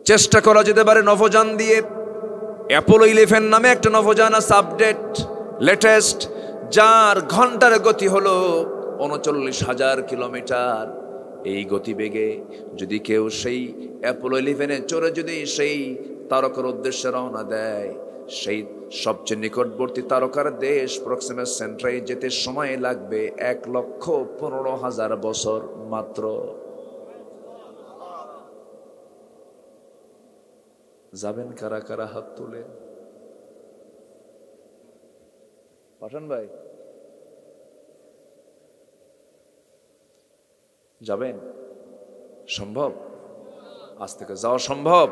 চেষ্টা করা যেতে পারে নভোযান দিয়ে। অ্যাপোলো 11 নামে একটা নভোযান আছে, আপডেট লেটেস্ট, যার ঘন্টার গতি হলো 39,000 কিলোমিটার। এই গতিবেগে যদি কেউ সেই অ্যাপোলো 11-এ চড়ে যদি সেই তারকার উদ্দেশ্যে রওনা দেয়, সেই সবচেয়ে নিকটবর্তী তারকার দেশ প্রক্সিমা সেন্ট্রাই যেতে সময় লাগবে 1,15,000 বছর মাত্র। যাবেন কারা কারা? হাত তুলে। পাঠান ভাই, যাবেন? সম্ভব? আজ থেকে যাওয়া সম্ভব?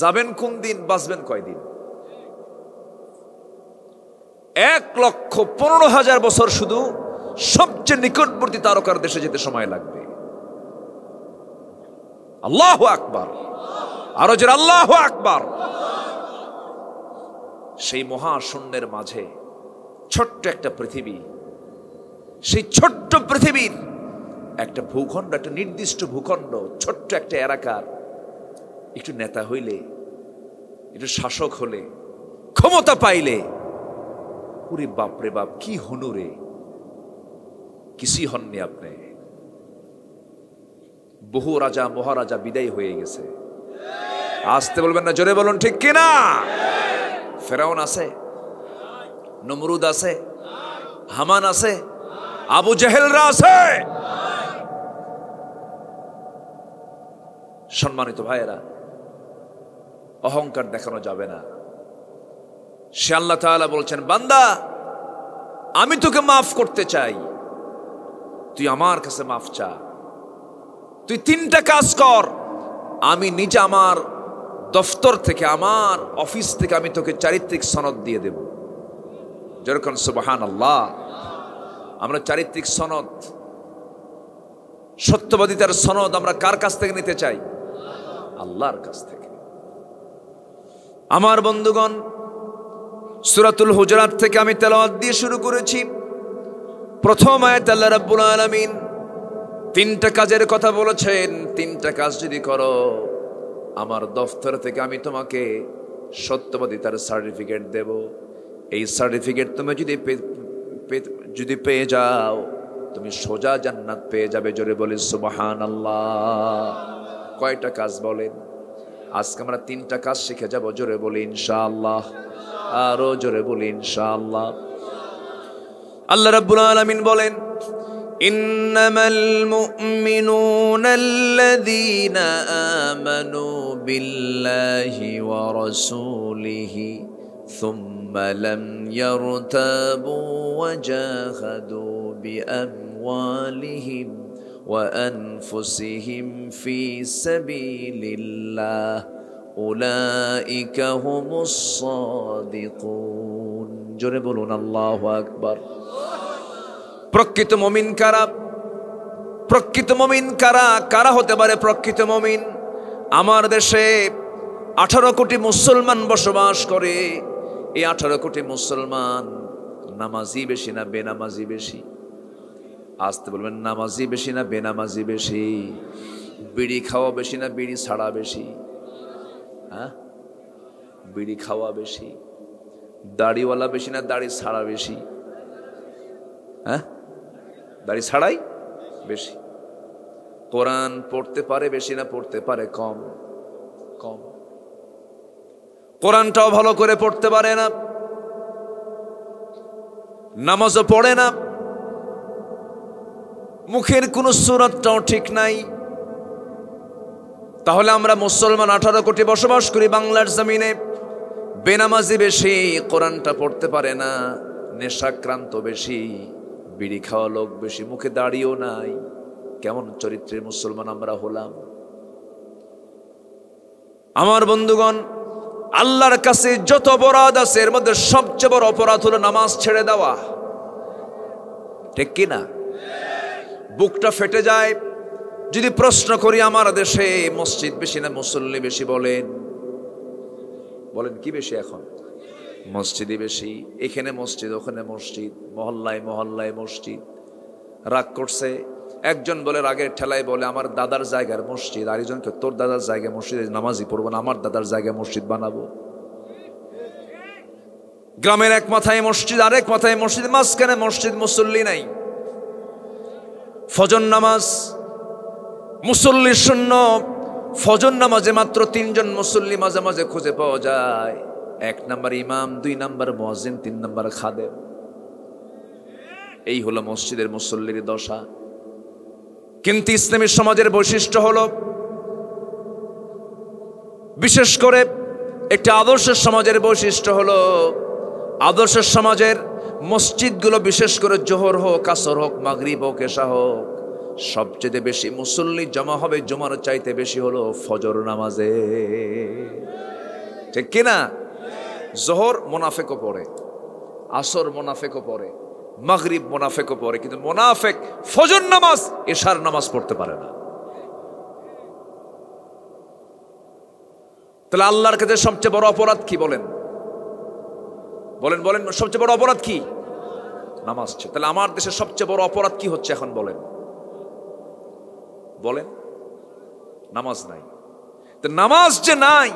যাবেন কোন দিন, বাঁচবেন কয়দিন? 1,15,000 বছর শুধু সবচেয়ে নিকটবর্তী তারকার দেশে যেতে সময় লাগবে। আল্লাহু আকবার। আরো জোরে আল্লাহু আকবার। সেই মহাশূন্যের মাঝে ছোট্ট একটা পৃথিবী, সেই ছোট্ট পৃথিবীর একটা ভূখণ্ড, একটা নির্দিষ্ট ভূখণ্ড, ছোট্ট একটা এলাকার একটু নেতা হইলে, একটু শাসক হলে, ক্ষমতা পাইলে, ওরে বাপরে বাপ কি হনুরে, কিছুই হননি আপনি। বহু রাজা মহারাজা বিদায় হয়ে গেছে। আসতে বলবেন না, জোরে বলুন ঠিক কিনা? ফেরাউন আছে, নমরুদ আছে, হামান আছে, আবু জেহেলরা আছে। সম্মানিত ভাইয়েরা, অহংকার দেখানো যাবে না। সে আল্লাহ তাআলা বলছেন, বান্দা আমি তোকে মাফ করতে চাই, তুই আমার কাছে মাফ চা। তুই 3টা কাজ কর, আমি নিজে আমার দফতর থেকে, আমার অফিস থেকে আমি তোকে চারিত্রিক সনদ দিয়ে দেব। যেরকম সুবহানাল্লাহ। আমরা চারিত্রিক সনদ, সত্যবাদিতার সনদ আমরা কার কাছ থেকে নিতে চাই? আল্লাহর কাছ থেকে। আমার বন্ধুগণ, সূরাতুল হুজুরাত থেকে আমি তেলাওয়াত দিয়ে শুরু করেছি। প্রথম আয়াতে আল্লাহ রাব্বুল আলামিন 3টা কাজের কথা বলেছেন। 3টা কাজ যদি করো, আমার দফতর থেকে আমি তোমাকে সত্যবাদিতার সার্টিফিকেট দেব। এই সার্টিফিকেট তুমি যদি পেয়ে যাও, তুমি সোজা জান্নাত পেয়ে যাবে। জোরে বলি সুবহানাল্লাহ। কয়টা কাজ বলেন? আজকে আমরা 3টা কাজ শিখে যাব। জোরে বলি ইনশাআল্লাহ। আরো জোরে বলি ইনশাআল্লাহ। আল্লাহ রাব্বুল আলামিন বলেন, ইন্নামাল মুমিনুনা আল্লাযীনা আমানু বিল্লাহি ওয়া রাসূলিহি সুম্মা লাম ইয়ারতাবু ওয়া জাহাদু বিআমওয়ালিহিম ওয়া আনফুসিহিম ফি সাবিলিল্লাহ উলাইকা হুমুস সাদিকুন। জোরে বলুন আল্লাহু আকবার। প্রকৃত মুমিন কারা? প্রকৃত মুমিন কারা? কারা হতে পারে প্রকৃত মুমিন? আমার দেশে 18 কোটি মুসলমান বসবাস করে। এই 18 কোটি মুসলমান নামাজি বেশি না বেনামাজি বেশি? আসতে বলবেন, নামাজি বেশি না বেনামাজি বেশি? বিড়ি খাওয়া বেশি না বিড়ি ছাড়া বেশি? হ্যাঁ, বিড়ি খাওয়া বেশি। দাড়িওয়ালা বেশি না দাড়ি ছাড়া বেশি? হ্যাঁ, দাড়ি ছাড়াই বেশি। কোরআন পড়তে পারে বেশি না পড়তে পারে কম? কম। কোরআনটাও ভালো করে পড়তে পারে না, নামাজও পড়ে না, মুখের কোনো সূরাতটাও ঠিক নাই। তাহলে আমরা মুসলমান 18 কোটি বসবাস করি বাংলার জমিনে, বেনামাজি বেশি, কোরআনটা পড়তে পারে না, নেশাক্রান্ত বেশি, বিড়ি খাওয়া লোক বেশি, মুখে দাড়িও নাই। কেমন চরিত্রের মুসলমান আমরা হলাম? আমার বন্ধুগণ, আল্লাহর কাছে যত অপরাধ আছে এর মধ্যে সবচেয়ে বড় অপরাধ হলো নামাজ ছেড়ে দেওয়া। ঠিক কি না? বুকটা ফেটে যায় যদি প্রশ্ন করি আমার দেশে মসজিদ বেশি না মুসল্লি বেশি? বলেন বলেন কি বেশি? এখন মসজিদই বেশি। এখানে মসজিদ, ওখানে মসজিদ, মহল্লায় মহল্লায় মসজিদ। রাগ করছে একজন, বলে রাগের ঠেলায় বলে আমার দাদার জায়গার মসজিদ, আরেকজনকে তোর দাদার জায়গায় মসজিদে নামাজই পড়বো না, আমার দাদার জায়গায় মসজিদ বানাবো। গ্রামের এক মাথায় মসজিদ, আরেক মাথায় মসজিদ, মাঝখানে মসজিদ, মুসল্লি নাই। ফজর নামাজ মুসল্লি শূন্য। ফজর নামাজে মাত্র 3 জন মুসল্লি মাঝে মাঝে খুঁজে পাওয়া যায়। 1 নাম্বার ইমাম, 2 নাম্বার মুয়াজ্জিন, 3 নাম্বার খাদেম। এই হলো মসজিদের মুসল্লির দশা। কিন্তু ইসলামী সমাজের বৈশিষ্ট্য হলো, বিশেষ করে একটি আদর্শ সমাজের বৈশিষ্ট্য হলো, আদর্শ সমাজের মসজিদগুলো বিশেষ করে জোহর হোক, আসর হোক, মাগরিব হোক, এশা হোক, সবচেয়ে বেশি মুসল্লি জমা হবে জমার চাইতে বেশি হলো ফজর নামাজে। ঠিক কিনা? জোহর মুনাফিকও পড়ে, আসর মুনাফিকও পড়ে, মাগরিব মুনাফিকও পড়ে, কিন্তু মুনাফিক ফজর নামাজ, এশার নামাজ পড়তে পারে না। তাহলে আল্লাহর কাছে সবচেয়ে বড় অপরাধ কি? বলেন বলেন বলেন, সবচেয়ে বড় অপরাধ কি? নামাজ। তাহলে আমার দেশের সবচেয়ে বড় অপরাধ কি হচ্ছে এখন? বলেন বলেন, নামাজ নাই। তো নামাজ যে নাই,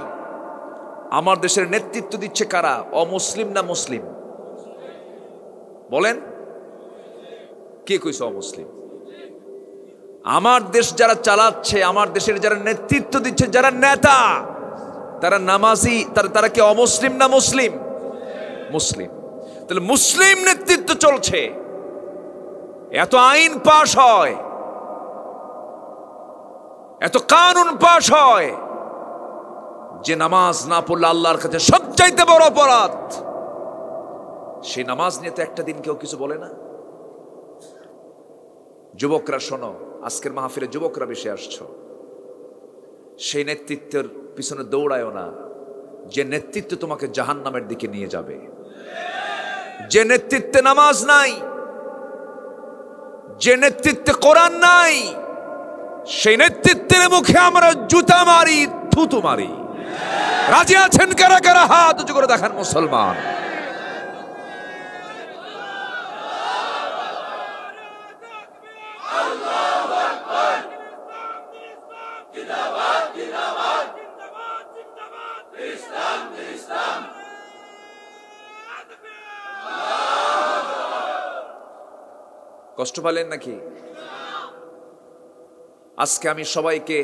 আমার দেশের নেতৃত্ব দিচ্ছে কারা? অমুসলিম না মুসলিম? বলেন কে কইছে অমুসলিম? আমার দেশ যারা চালাচ্ছে, আমার দেশের যারা নেতৃত্ব দিচ্ছে, যারা নেতা, তারা নামাজি। তারা কি অমুসলিম না মুসলিম? মুসলিম। তাহলে মুসলিম নেতৃত্ব চলছে, এত আইন পাশ হয়, এত কানুন পাশ হয়, যে নামাজ না পড়লে আল্লাহর কাছে সবচাইতে বড় অপরাধ। সেই নামাজ নিয়ে তো একটা দিন কেউ কিছু বলে না। যুবকরা শোনো, আজকের মাহফিলে যুবকরা বেশি আসছো, সেই নেতৃত্বের পিছনে দৌড়ায়ও না যে নেতৃত্ব তোমাকে জাহান্নামের দিকে নিয়ে যাবে। যে নেতৃত্বে নামাজ নাই, যে নেতৃত্বে কোরআন নাই, সেই নেতৃত্বের মুখে আমরা জুতা মারি, থুতু মারি। রাজি আছেন কারা কারা? হাত উঁচু করে দেখান মুসলমান। কষ্ট পেলেন নাকি? আজকে আমি সবাইকে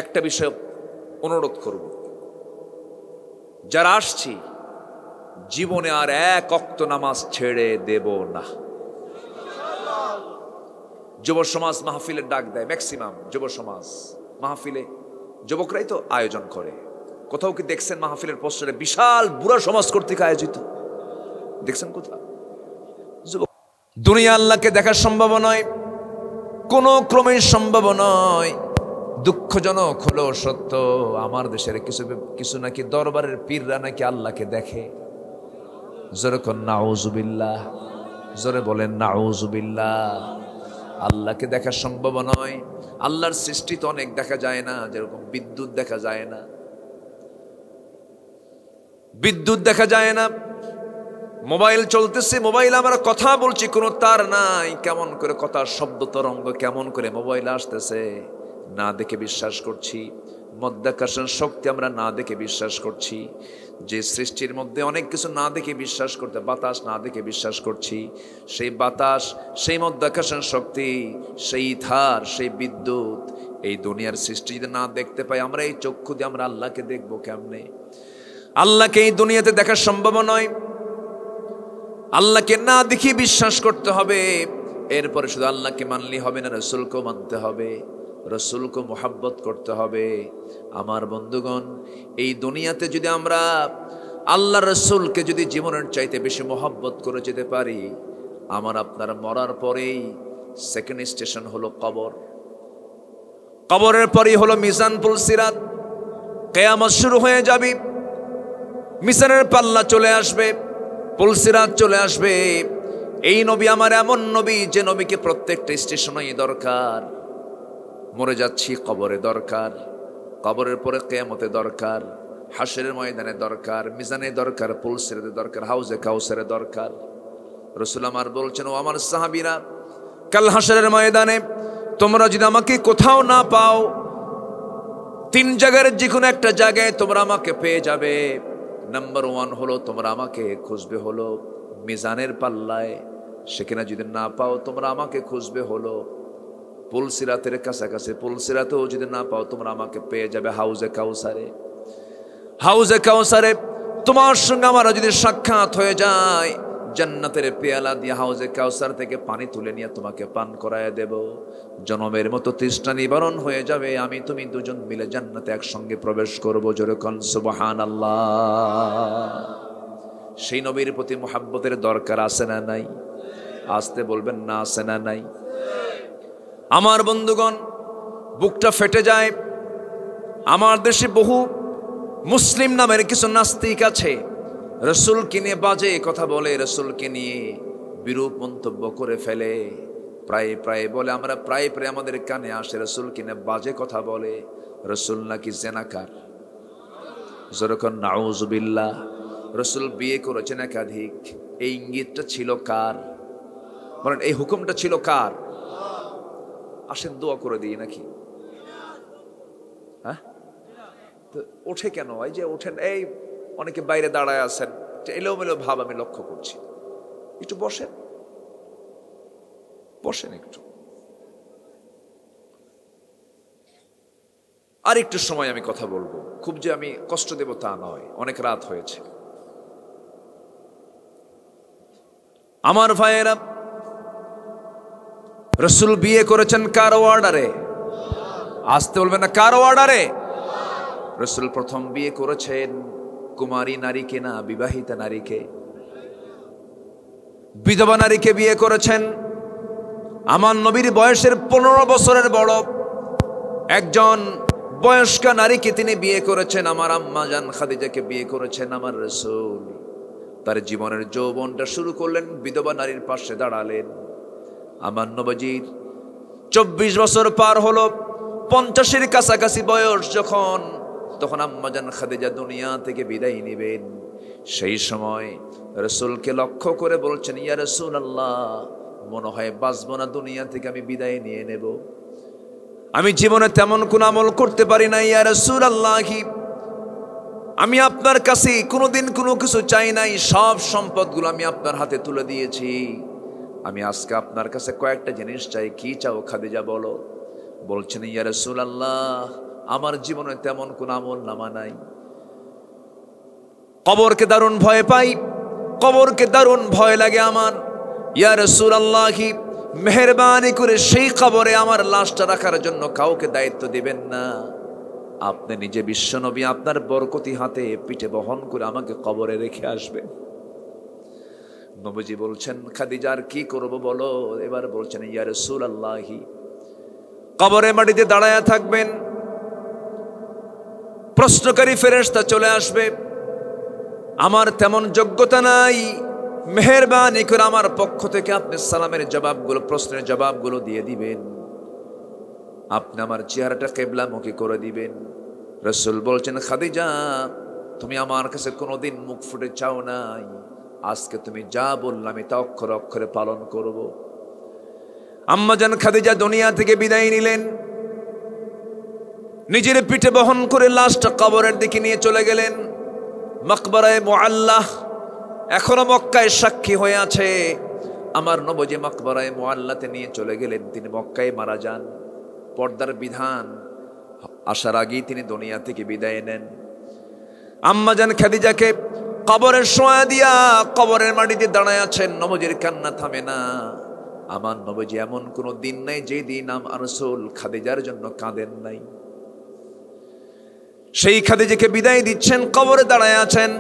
একটা বিষয় অনুরোধ করব, যারা আসছি জীবনে আর 1 ওয়াক্ত নামাজ ছেড়ে দেব না। যুব সমাজ মাহফিলের ডাক দেয়, ম্যাক্সিমাম যুব সমাজ মাহফিলে যুবকরাই তো আয়োজন করে। কোথাও কি দেখছেন মাহফিলের পোস্টারে বিশাল বুড়া সমাজ কর্তৃক আয়োজিত? দেখছেন কোথাও? দুনিয়া আল্লাহকে দেখা সম্ভব নয়, কোনো ক্রমে সম্ভব নয়। দুঃখজনক হলো সত্য, আমার দেশের কিছু নাকি দরবারের পীররা নাকি আল্লাহকে দেখে। জোরে কোন নাউজুবিল্লাহ, জোরে বলেন নাউজুবিল্লাহ। আল্লাহকে দেখা সম্ভব নয়। আল্লাহর সৃষ্টি তো অনেক দেখা যায় না, যেরকম বিদ্যুৎ দেখা যায় না, বিদ্যুৎ দেখা যায় না। মোবাইল চলতেছে, মোবাইল আমরা কথা বলছি, কোনো তার নাই, কেমন করে কথার শব্দ তরঙ্গ কেমন করে মোবাইল আসতেছে, না দেখে বিশ্বাস করছি। মধ্যাকর্ষণ শক্তি আমরা না দেখে বিশ্বাস করছি, যে সৃষ্টির মধ্যে অনেক কিছু না দেখে বিশ্বাস করতে, বাতাস না দেখে বিশ্বাস করছি, সেই বাতাস, সেই মধ্যাকর্ষণ শক্তি, সেই ধার, সেই বিদ্যুৎ, এই দুনিয়ার সৃষ্টি যদি না দেখতে পাই, আমরা এই চক্ষু দিয়ে আমরা আল্লাহকে দেখবো কেমনে? আল্লাহকে এই দুনিয়াতে দেখা সম্ভব নয়। আল্লাহকে না দেখে বিশ্বাস করতে হবে। এরপরে শুধু আল্লাহকে মানলেই হবে না, রসুলকেও মানতে হবে, রসুলকে মোহাব্বত করতে হবে। আমার বন্ধুগণ, এই দুনিয়াতে যদি আমরা আল্লাহ রসুলকে যদি জীবনের চাইতে বেশি মোহাব্বত করে যেতে পারি, আমার আপনার মরার পরেই সেকেন্ড স্টেশন হলো কবর। কবরের পরেই হলো মিজান পুলসিরাত। কিয়ামত শুরু হয়ে যাবে, মিজানের পাল্লা চলে আসবে, পুলসিরাত চলে আসবে। এই নবী আমার এমন নবী, যে নবীকে প্রত্যেকটা স্টেশনেই দরকার। মরে যাচ্ছি, কবরে দরকার, কবরের পরে কিয়ামতে দরকার, হাশরের ময়দানে দরকার, মিজানে দরকার, পুলসিরাতে দরকার, হাউজে কাউসারে দরকার। রাসূল আমার বলছেন, ও আমার সাহাবীরা, কাল হাশরের ময়দানে তোমরা যদি আমাকে কোথাও না পাও, তিন জায়গার যে কোনো একটা জায়গায় তোমরা আমাকে পেয়ে যাবে। নাম্বার 1 হলো তোমরা আমাকে খুঁজবে হলো মিজানের পাল্লায়, সেখানে যদি না পাও তোমরা আমাকে খুঁজবে হলো পুলসিরাতের কাছাকাছি, পুলসিরাতেও যদি না পাও তোমরা আমাকে পেয়ে যাবে হাউজে কাউসারে। হাউজে কাউসারে তোমার সঙ্গে আমার যদি সাক্ষাৎ হয়ে যায়, জান্নাতের পেয়ালা দিয়ে হাউজে কাউসার থেকে পানি তুলে নিয়ে তোমাকে পান করায় দেব। জনমের মতো তৃষ্ণা নিবারণ হয়ে যাবে, আমি তুমি দুজন মিলে জান্নাতে একসঙ্গে প্রবেশ করব। জোরে কোন সুবহানাল্লাহ। সেই নবীর প্রতি মুহাব্বতের দরকার আছে না নাই? আসতে বলবেন না, আছে না নাই? আমার বন্ধুগণ, বুকটা ফেটে যায়। আমার দেশে বহু মুসলিম নামের কিছু নাস্তিক আছে, রসুলকে নিয়ে বাজে কথা বলে, রসুলকে নিয়ে বিরূপ মন্তব্য করে ফেলে। প্রায় প্রায় বলে, আমরা প্রায় প্রায় আমাদের কানে আসে, রসুলকে নিয়ে বাজে কথা বলে, রসুল নাকি জেনাকার। যেরকম নাউজুবিল্লাহ, রসুল বিয়ে করেছেন একাধিক। এই ইঙ্গিতটা ছিল কার? বলেন, এই হুকুমটা ছিল কার? আসেন দোয়া করে দিই নাকি? হ্যাঁ, তো ওঠে কেন? এই যে ওঠেন, এই অনেকে বাইরে দাঁড়ায় আছেন, এলোমেলো ভাব আমি লক্ষ্য করছি। একটু বসেন, বসেন একটু। আর একটু সময় আমি কথা বলবো, খুব যে আমি কষ্ট দেব তা নয়, অনেক রাত হয়েছে। আমার ভাইয়েরা, রসুল বিয়ে করেছেন কার অর্ডারে? আসতে বলবেন না, কার অর্ডারে? রসুল প্রথম বিয়ে করেছেন কুমারী নারীকে না, বিবাহিতা নারীকে, বিধবা নারীকে বিয়ে করেছেন। আমার নবীর বয়সের 15 বছরের বড় একজন বয়স্কা নারীকে তিনি বিয়ে করেছেন। আমার আম্মা জান খাদিজাকে বিয়ে করেছেন আমার রসুল। তার জীবনের যৌবনটা শুরু করলেন, বিধবা নারীর পাশে দাঁড়ালেন। আমার নবীজির 24 বছর পার হলো, 50-এর কাছাকাছি বয়স যখন, তখন আম্মা জান খাদিজা দুনিয়া থেকে বিদায় নেবেন। সেই সময় রসুলকে লক্ষ্য করে বলছেন, ইয়া রাসূলুল্লাহ, মনে হয় বাঁচব না, দুনিয়া থেকে আমি বিদায় নিয়ে নেব। আমি জীবনে তেমন কোন আমল করতে পারি না, ইয়া রাসূলুল্লাহ, আমি আপনার কাছে কোনোদিন কোনো কিছু চাই নাই, সব সম্পদগুলো আমি আপনার হাতে তুলে দিয়েছি। আমি আজকে আপনার কাছে কয়েকটা জিনিস চাই, কি চাও খাদিজা বলো? বলছেন, ইয়া রাসূলুল্লাহ, আমার জীবনে তেমন কোন আমল নামা নাই, কবরকে দারুণ ভয় পাই, কবরকে দারুণ ভয় লাগে আমার। ইয়া রাসূলুল্লাহ, মেহেরবানি করে সেই কবরে আমার লাশটা রাখার জন্য কাউকে দায়িত্ব দিবেন না, আপনি নিজে বিশ্বনবী আপনার বরকতি হাতে পিঠে বহন করে আমাকে কবরে রেখে আসবেন। নবীজি বলছেন, খাদিজার কি করব বলো? এবার বলছেন, ইয়া রাসূলুল্লাহ, কবরে মাটিতে দাঁড়ায়া থাকবেন, প্রশ্নকারী ফেরেশতা চলে আসবে, আমার তেমন যোগ্যতা নাই, মেহেরবানি করে আমার পক্ষ থেকে আপনি সালামের জবাবগুলো, প্রশ্নের জবাবগুলো দিয়ে দিবেন, আপনি আমার চেহারাটা কিবলামুখী করে দিবেন। রাসূল বলছেন, খাদিজা, তুমি আমার কাছে কোনোদিন মুখ ফুটে চাও নাই, আজকে তুমি যা বললাম তা অক্ষরে অক্ষরে পালন করব। আম্মা জান খাদিজা দুনিয়া থেকে বিদায় নিলেন। নিজের পিঠে বহন করে লাশটা কবরের দিকে নিয়ে চলে গেলেন। মাকবারায়ে মুআল্লাহ এখনো মক্কায় সাক্ষী হয়ে আছে। আমার নবী মাকবারায়ে মুআল্লাতে নিয়ে চলে গেলেন, তিনি মক্কায় মারা যান। পর্দার বিধান আসার আগেই তিনি দুনিয়া থেকে বিদায় নেন। আম্মা জান খাদিজাকে কবরের শোয়া দিয়া কবরের মাটিতে দাঁড়ায় আছেন, নবীর কান্না থামে না। আমার নবী এমন কোনো দিন নাই যে দিন আমার রাসূল খাদিজার জন্য কাঁদেন নাই। সেই খাদিজাকে বিদায় দিচ্ছেন, কবরে দাঁড়ায় আছেন।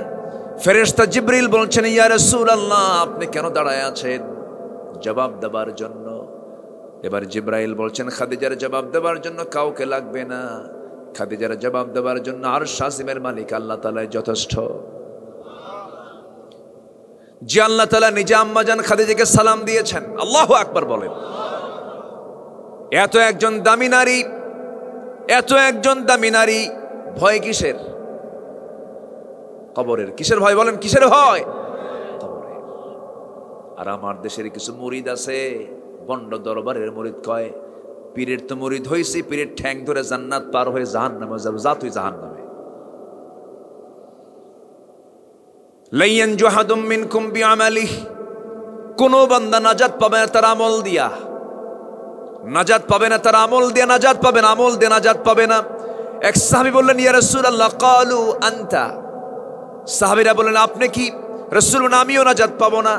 ফেরেশতা জিবরিল বলছেন, ইয়া রাসূলুল্লাহ আপনি কেন দাঁড়ায় আছেন? জবাব দেবার জন্য। এবার জিবরাইল বলছেন, খাদিজার জবাব দেবার জন্য কাউকে লাগবে না, খাদিজার জবাব দেবার জন্য আরশ আসিমের মালিক আল্লাহ তাআলাই যথেষ্ট। যে আল্লাহ তাআলা নিজে আম্মাজান খাদিজাকে সালাম দিয়েছেন, আল্লাহু আকবার বলেন। এত একজন দামি নারী, এত একজন দামি নারী, ভয় কিসের? কবরের। কিসের ভয় বলেন? কিসের ভয়? কবরের। আর আমার দেশের কিছু মুরিদ আছে, বন্ড দরবারের মুরিদ কয়, পীরের তো মুরিদ হইছি, পীরের ঠ্যাং ধরে জান্নাত পার হয়ে জাহান্নামে যাব, যা তুই জাহান্নামে। লাইয়ান জুহাদুম মিনকুম বিআমালিহি, কোন বান্দা নাজাত পাবে না তার আমল দিয়া, নাজাত পাবে না তার আমল দিয়া, নাজাত পাবে না, আমল দিয়ে নাজাত পাবে না। এক সাহাবী বললেন, ইয়া রাসূলুল্লাহ ক্বালু আনতা, সাহাবীরা বললেন আপনি কি? রাসূল বলেন, আমিও নাজাত পাবো না।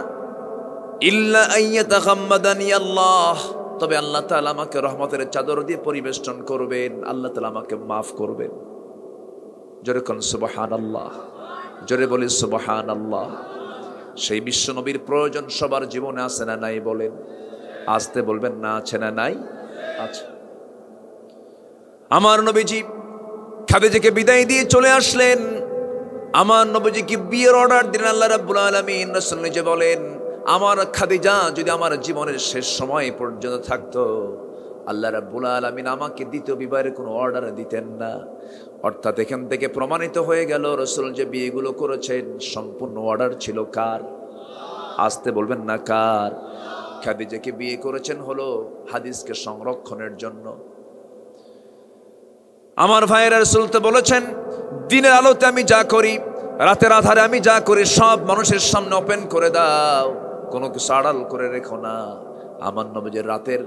ইল্লা আইয়াতাগাম্মাদানি আল্লাহ, তবে আল্লাহ তাআলা আমাকে রহমতের চাদর দিয়ে পরিবেষ্টন করবেন, আল্লাহ তাআলা আমাকে মাফ করবেন। জোরে কোন সুবহানাল্লাহ, জোরে বলি সুবহানাল্লাহ। সেই বিশ্ব নবীর প্রয়োজন সবার জীবনে আছে না নাই বলেন? আসতে বলবেন না, আছে না নাই? আছে। আমার নবীজি খাদিজাকে বিদায় দিয়ে চলে আসলেন। আমার নবীজিকে বিয়ের অর্ডার দিলেন আল্লাহ রাব্বুল আলামিন। রাসূল নিজে বলেন, আমার খাদিজা যদি আমার জীবনের শেষ সময় পর্যন্ত থাকতো, আল্লাহ রাব্বুল আলামিন আমাকে দ্বিতীয় বিবাহের কোনো অর্ডার দিতেন না। অর্থাৎ এখান থেকে প্রমাণিত হয়ে গেল রাসূল যে বিয়েগুলো করেছেন সম্পূর্ণ অর্ডার ছিল কার? আসতে বলবেন না কার? খাদিজাকে বিয়ে করেছেন হলো হাদিসকে সংরক্ষণের জন্য। আমার ভাইয়েরা, রাসূল তো বলেছেন, দিনের আলোতে আমি যা করি, রাতের আধারে আমি যা করি, সব মানুষের সামনে ওপেন করে দাও, কোনো কিছু আড়াল করে রেখো না। আমার নবীর রাতের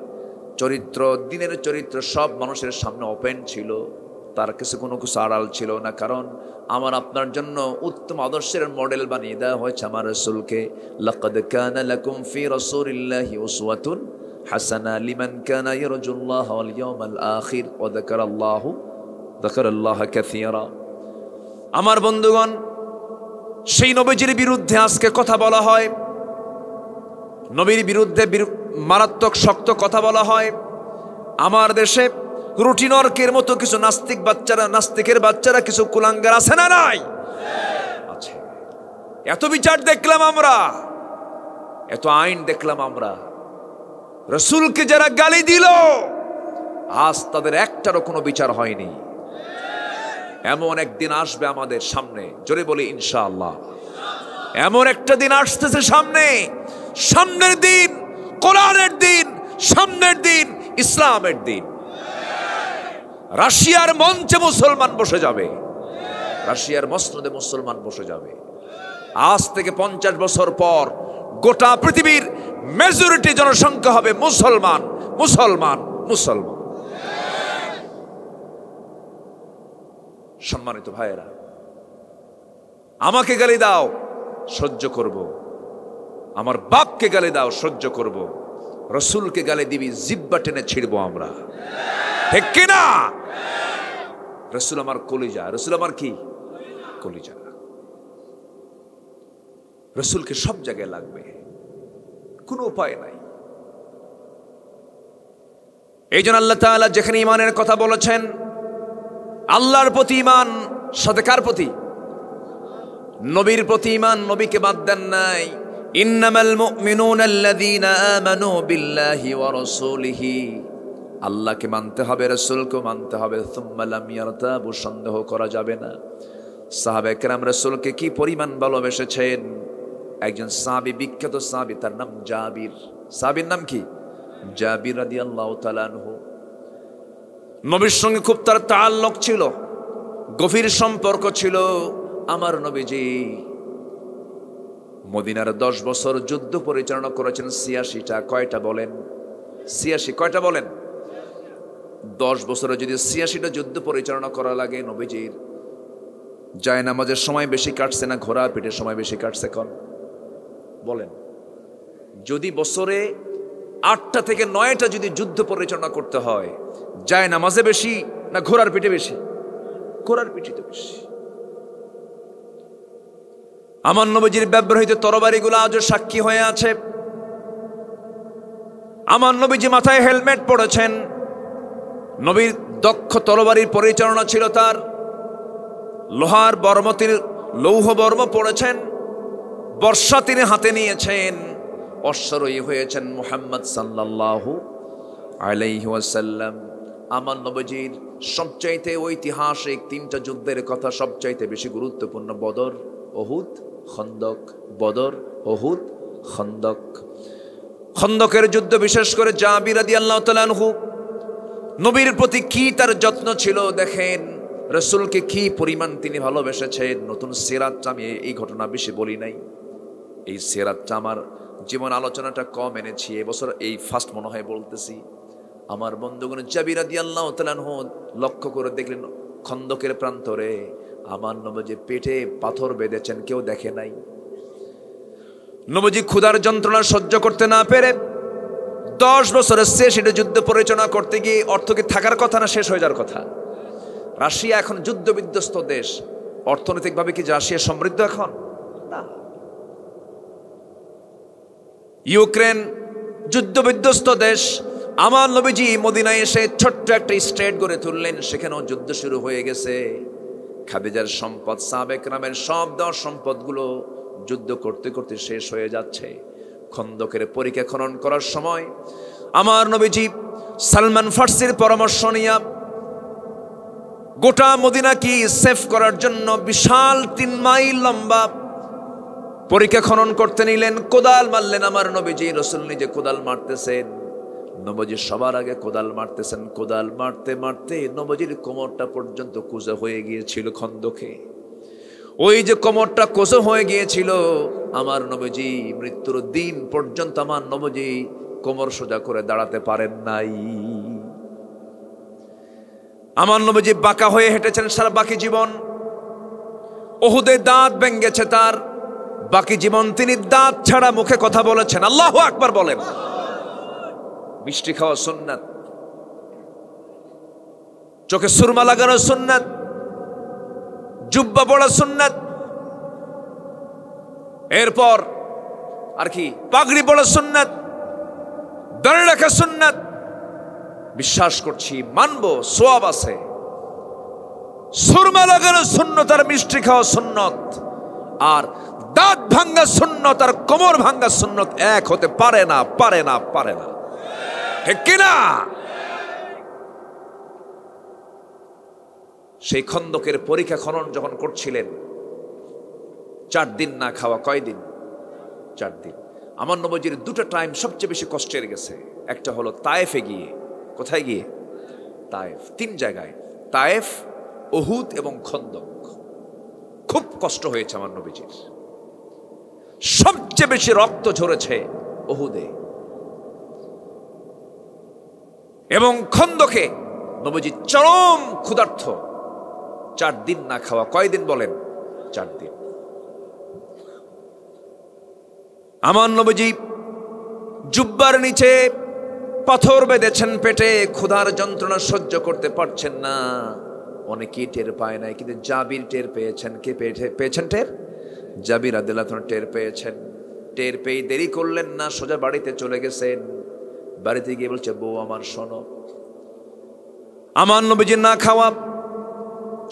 চরিত্র, দিনের চরিত্র সব মানুষের সামনে ওপেন ছিল, তার কাছে কোনো কিছু আড়াল ছিল না। কারণ আমার আপনার জন্য উত্তম আদর্শের মডেল বানিয়ে দেওয়া হয়েছে আমার রাসূলকে। লাকাদ কানা লাকুম ফি রাসূলিল্লাহি উসওয়াতুন হাসানা লিমান কানা ইয়ারজুল্লাহ ওয়াল ইয়াউমাল আখির ওয়া যাকারাল্লাহ কাসীরা। আমার বন্ধুগণ, সেই নবীজির বিরুদ্ধে আজকে কথা বলা হয়, নবীর বিরুদ্ধে মারাত্মক শক্ত কথা বলা হয়। আমার দেশে রুটিনর্কের মতো কিছু নাস্তিকের বাচ্চারা কিছু কুলাঙ্গার আছে না নাই? আছে। এত বিচার দেখলাম আমরা, এত আইন দেখলাম আমরা। রাসূলকে যারা গালি দিল, আজ তাদের একটারও কোনো বিচার হয়নি। এমন একদিন আসবে আমাদের সামনে, জোরে বলি ইনশাআল্লাহ। এমন একটা দিন আসতেছে সামনে, সামনের দিন কোরআনের দিন, সামনের দিন ইসলামের দিন। রাশিয়ার মঞ্চে মুসলমান বসে যাবে, রাশিয়ার মসনদে মুসলমান বসে যাবে। আজ থেকে 50 বছর পর গোটা পৃথিবীর মেজরিটি জনসংখ্যা হবে মুসলমান, মুসলমান, মুসলমান। সম্মানিত ভাইয়েরা, আমাকে গালি দাও সহ্য করব, আমার বাপকে গালি দাও সহ্য করব, রাসূলকে গালি দিবি জিহ্বা টেনে ছিড়বো আমরা, ঠিক কিনা? রাসূল আমার কলিজা, রাসূল আমার কি কলিজা। রাসূলকে সব জায়গায় লাগবে, কোনো উপায় নাই। এই জন্য আল্লাহ তাআলা যেখানে ঈমানের কথা বলেছেন, আল্লাহর প্রতি ঈমান, সাথে কার প্রতি? নবীর প্রতি ঈমান, নবীকে বাদ দেন নাই। ইন্নামাল মুমিনুনা আল্লাযীনা আমানু বিল্লাহি ওয়া রাসূলিহি, আল্লাহকে মানতে হবে, রাসূলকে মানতে হবে। সুম্মা লাম ইয়ারতাবু, সন্দেহ করা যাবে না। সাহাবায়ে কেরাম রাসূলকে কি পরিমাণ ভালোবেসেছেন। একজন সাহাবী, বিখ্যাত সাহাবী, তার নাম জাবির। সাহাবীর নাম কি? জাবির রাদিয়াল্লাহু তাআলা আনহু। নবীর সঙ্গে খুব তার তাআল্লুক ছিল, গভীর সম্পর্ক ছিল। আমার নবীজি মদিনার 10 বছর যুদ্ধ পরিচালনা করেছেন 86টা। কয়টা বলেন? 86। কয়টা বলেন? 10 বছরে যদি 86টা যুদ্ধ পরিচালনা করা লাগে, নবীজির যায় নামাজের সময় বেশি কাটছে না ঘোড়া পিঠের সময় বেশি কাটছে? কোন বলেন? যদি বছরে 8টা থেকে 9টা যদি যুদ্ধ পরিচালনা করতে হয়, যায় নামাজে বেশি না ঘোড়ার পিঠে বেশি? ঘোড়ার পিঠে তো বেশি। আমার নবীজির ব্যবহৃত তরবারিগুলো আজও সাক্ষী হয়ে আছে। আমার নবীজি মাথায় হেলমেট পরেছেন। নবীর দক্ষ তরবারির পরিচালনা ছিল তার। লোহার বর্ম, তিনি লৌহ বর্ম পড়েছেন। বর্ষা তিনি হাতে নিয়েছেন। অশ্বারোহী হয়েছেন মুহাম্মদ সাল্লাল্লাহু আলাইহি ওয়াসাল্লাম। আমার নবীজির সবচাইতে ঐতিহাসিক 3টা যুদ্ধের কথা সবচাইতে বেশি গুরুত্বপূর্ণ বদর, উহুদ, খন্দক। বদর, উহুদ, খন্দক। খন্দকের যুদ্ধ বিশেষ করে জাবির রাদিয়াল্লাহু তাআলা আনহু, নবীর প্রতি কি তার যত্ন ছিল দেখেন। রাসূলকে কি পরিমাণ তিনি ভালোবেসেছেন। নতুন সিরাতটা আমি এই ঘটনা বেশি বলি নাই। এই সিরাতটা আমার জীবন আলোচনাটা কম এনেছি এবছর, এই ফার্স্ট মনে হয় বলতেছি। আমার বন্ধুগণ, জাবির রাদিয়াল্লাহু তাআলা আনহু লক্ষ্য করে দেখলেন খন্দকের প্রান্তরে আমার নবীজি পেটে পাথর বেঁধেছেন, কেউ দেখে নাই। নবীজি ক্ষুধার যন্ত্রণা সহ্য করতে না পেরে 10 বছরের সেটা যুদ্ধ পরিচালনা করতে গিয়ে অর্থ কি থাকার কথা না শেষ হয়ে যাওয়ার কথা? রাশিয়া এখন যুদ্ধ বিধ্বস্ত দেশ। অর্থনৈতিকভাবে কি রাশিয়া সমৃদ্ধ এখন? না। ইউক্রেন যুদ্ধ বিধ্বস্ত দেশ। আমার নবীজি মদিনায় এসে ছোট্ট একটা স্টেট গড়ে তুললেন, সেখানেও যুদ্ধ শুরু হয়ে গেছে। খাদিজার সম্পদ, সাহাবে কেরামের সব দেওয়ার সম্পদগুলো যুদ্ধ করতে করতে শেষ হয়ে যাচ্ছে। খন্দকের পরীক্ষা খনন করার সময় আমার নবীজি সালমান ফার্সির পরামর্শ নিয়ে গোটা মদিনাকে সেভ করার জন্য বিশাল 3 মাইল লম্বা পরীক্ষা খনন করতে নিলেন। কোদাল মারলেন আমার নবীজি। রাসূল নিজে কোদাল মারতেছেন, নবীজি সবার আগে কোদাল মারতেছেন। কোদাল মারতে মারতে নবীজির কোমরটা পর্যন্ত কুঁজো হয়ে গিয়েছিল খন্দকে। ওই যে কোমরটা কুঁজো হয়ে গিয়েছিল, আমার নবীজি মৃত্যুর দিন পর্যন্ত আমার নবীজি কোমর সোজা করে দাঁড়াতে পারেন নাই। আমার নবীজি বাঁকা হয়ে হেঁটেছেন সারা বাকি জীবন। উহুদে দাঁত ভেঙেছে তার, বাকি জীবন তিনি দাঁত ছাড়া মুখে কথা বলেছেন। আল্লাহু আকবার বলেন। মিষ্টি খাওয়া সুন্নাত, চোখে সুরমা লাগানো সুন্নাত, জুব্বা পড়া সুন্নাত, এরপর আর কি পাগড়ি পড়া সুন্নাত, দাঁড়িয়ে রাখা সুন্নাত। বিশ্বাস করছি, মানবো, সওয়াব আছে। সুরমা লাগানো সুন্নত আর মিষ্টি খাওয়া সুন্নত আর দাঁত ভাঙ্গা সুন্নত আর কোমর ভাঙ্গা সুন্নত এক হতে পারে না, পারে না, পারে না। ঠিক কিনা? সেই খন্দকের পরীক্ষা খনন যখন করছিলেন, 4 দিন না খাওয়া। কয়দিন? 4 দিন। আমার নবীজির 2টা টাইম সবচেয়ে বেশি কষ্টের গেছে। একটা হলো তায়েফে গিয়ে। কোথায় গিয়ে? তায়েফ। 3 জায়গায়, তায়েফ, উহুদ এবং খন্দক। খুব কষ্ট হয়েছে আমার নবীজির। সবচেয়ে বেশি রক্ত ঝরেছে উহুদে এবং খন্দকে। নবীজি চরম ক্ষুধার্ত, 4 দিন না খাওয়া। কয়দিন বলেন? 4 দিন। আমার নবীজি জুব্বার নিচে পাথর বেঁধেছেন পেটে, ক্ষুধার যন্ত্রণা সহ্য করতে পারছেন না। অনেকেই টের পায় নাই, কিন্তু জাবির টের পেয়েছেন। কে পেয়েছেন টের? জাবির রাদিয়াল্লাহু আনহু টের পেয়েছেন। টের পেয়ে দেরি করলেন না, সোজা বাড়িতে চলে গেছেন। বাড়িতে গিয়ে বলছে, বউ আমার শোনো, আমার নবীজি না খাওয়া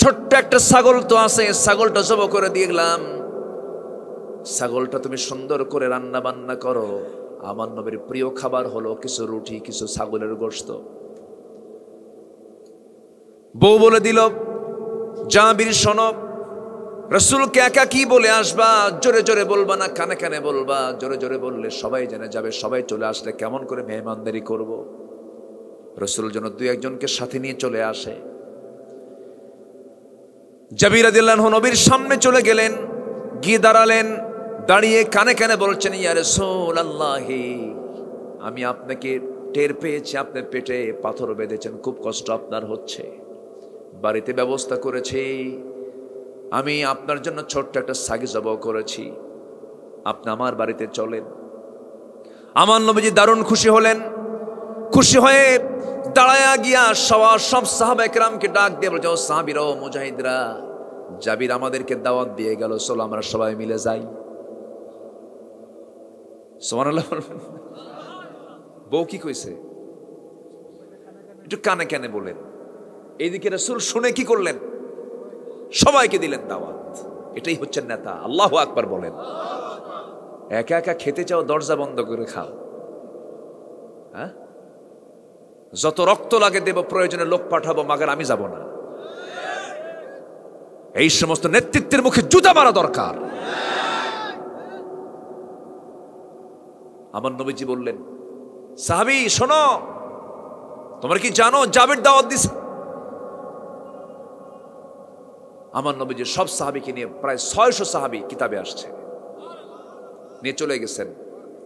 ছোট্ট একটা ছাগল তো আছে, ছাগলটা জবাই করে দিয়ে গেলাম। ছাগলটা তুমি সুন্দর করে রান্না বান্না করো। আমার নবীর প্রিয় খাবার হলো কিছু রুটি, কিছু ছাগলের গোশত। বউ বলে দিল, জাবির শোনো, রাসূলকে একা কি বলে আসবা? জোরে জোরে বলবা না কানে কানে বলবা? জোরে জোরে বললে সবাই জেনে যাবে, সবাই চলে আসলে কেমন করে মেহমানদারি করব? রাসূল যেন দুই একজনকে সাথে নিয়ে চলে আসে। জাবির রাদিয়াল্লাহু আনহু নবীর সামনে চলে গেলেন, গিয়ে দাঁড়ালেন, দাঁড়িয়ে কানে কানে বলছেন, ইয়া রাসূলুল্লাহ, আমি আপনাকে টের পেয়েছি, আপনার পেটে পাথর বেঁধেছেন, খুব কষ্ট আপনার হচ্ছে, বাড়িতে ব্যবস্থা করেছি, আমি আপনার জন্য ছোট্ট একটা ছাগি জবাই করেছি, আপনি আমার বাড়িতে চলেন। আমার নবীজি দারুণ খুশি হলেন। খুশি হয়ে দাঁড়ায়া গিয়া সব সাহাবা একরামকে ডাক দিয়ে বলছে, ও সাহাবীরা, ও মুজাহিদরা, জাবির আমাদেরকে দাওয়াত দিয়ে গেল, চলো আমরা সবাই মিলে যাই। সুবহানাল্লাহ। বউ কি কইছে একটু কানে কানে বলেন। এইদিকে রাসূল শুনে কি করলেন? সবাইকে দিলেন দাওয়াত। এটাই হচ্ছে নেতা। আল্লাহু আকবার বলেন। একা একা খেতে চাও, দরজা বন্ধ করে খাও। হ্যাঁ, যত রক্ত লাগে দেব, প্রয়োজনে লোক পাঠাবো, মাগার আমি যাব না। এই সমস্ত নেতৃত্বের মুখে জুতা মারা দরকার। আমার নবীজি বললেন, সাহাবী শোনো, তোমরা কি জানো জাবির দাওয়াত দিছে? আমার নবীজি সব সাহাবীকে নিয়ে, প্রায় 600 সাহাবী কিতাবে আসছে, নিয়ে চলে গেছেন।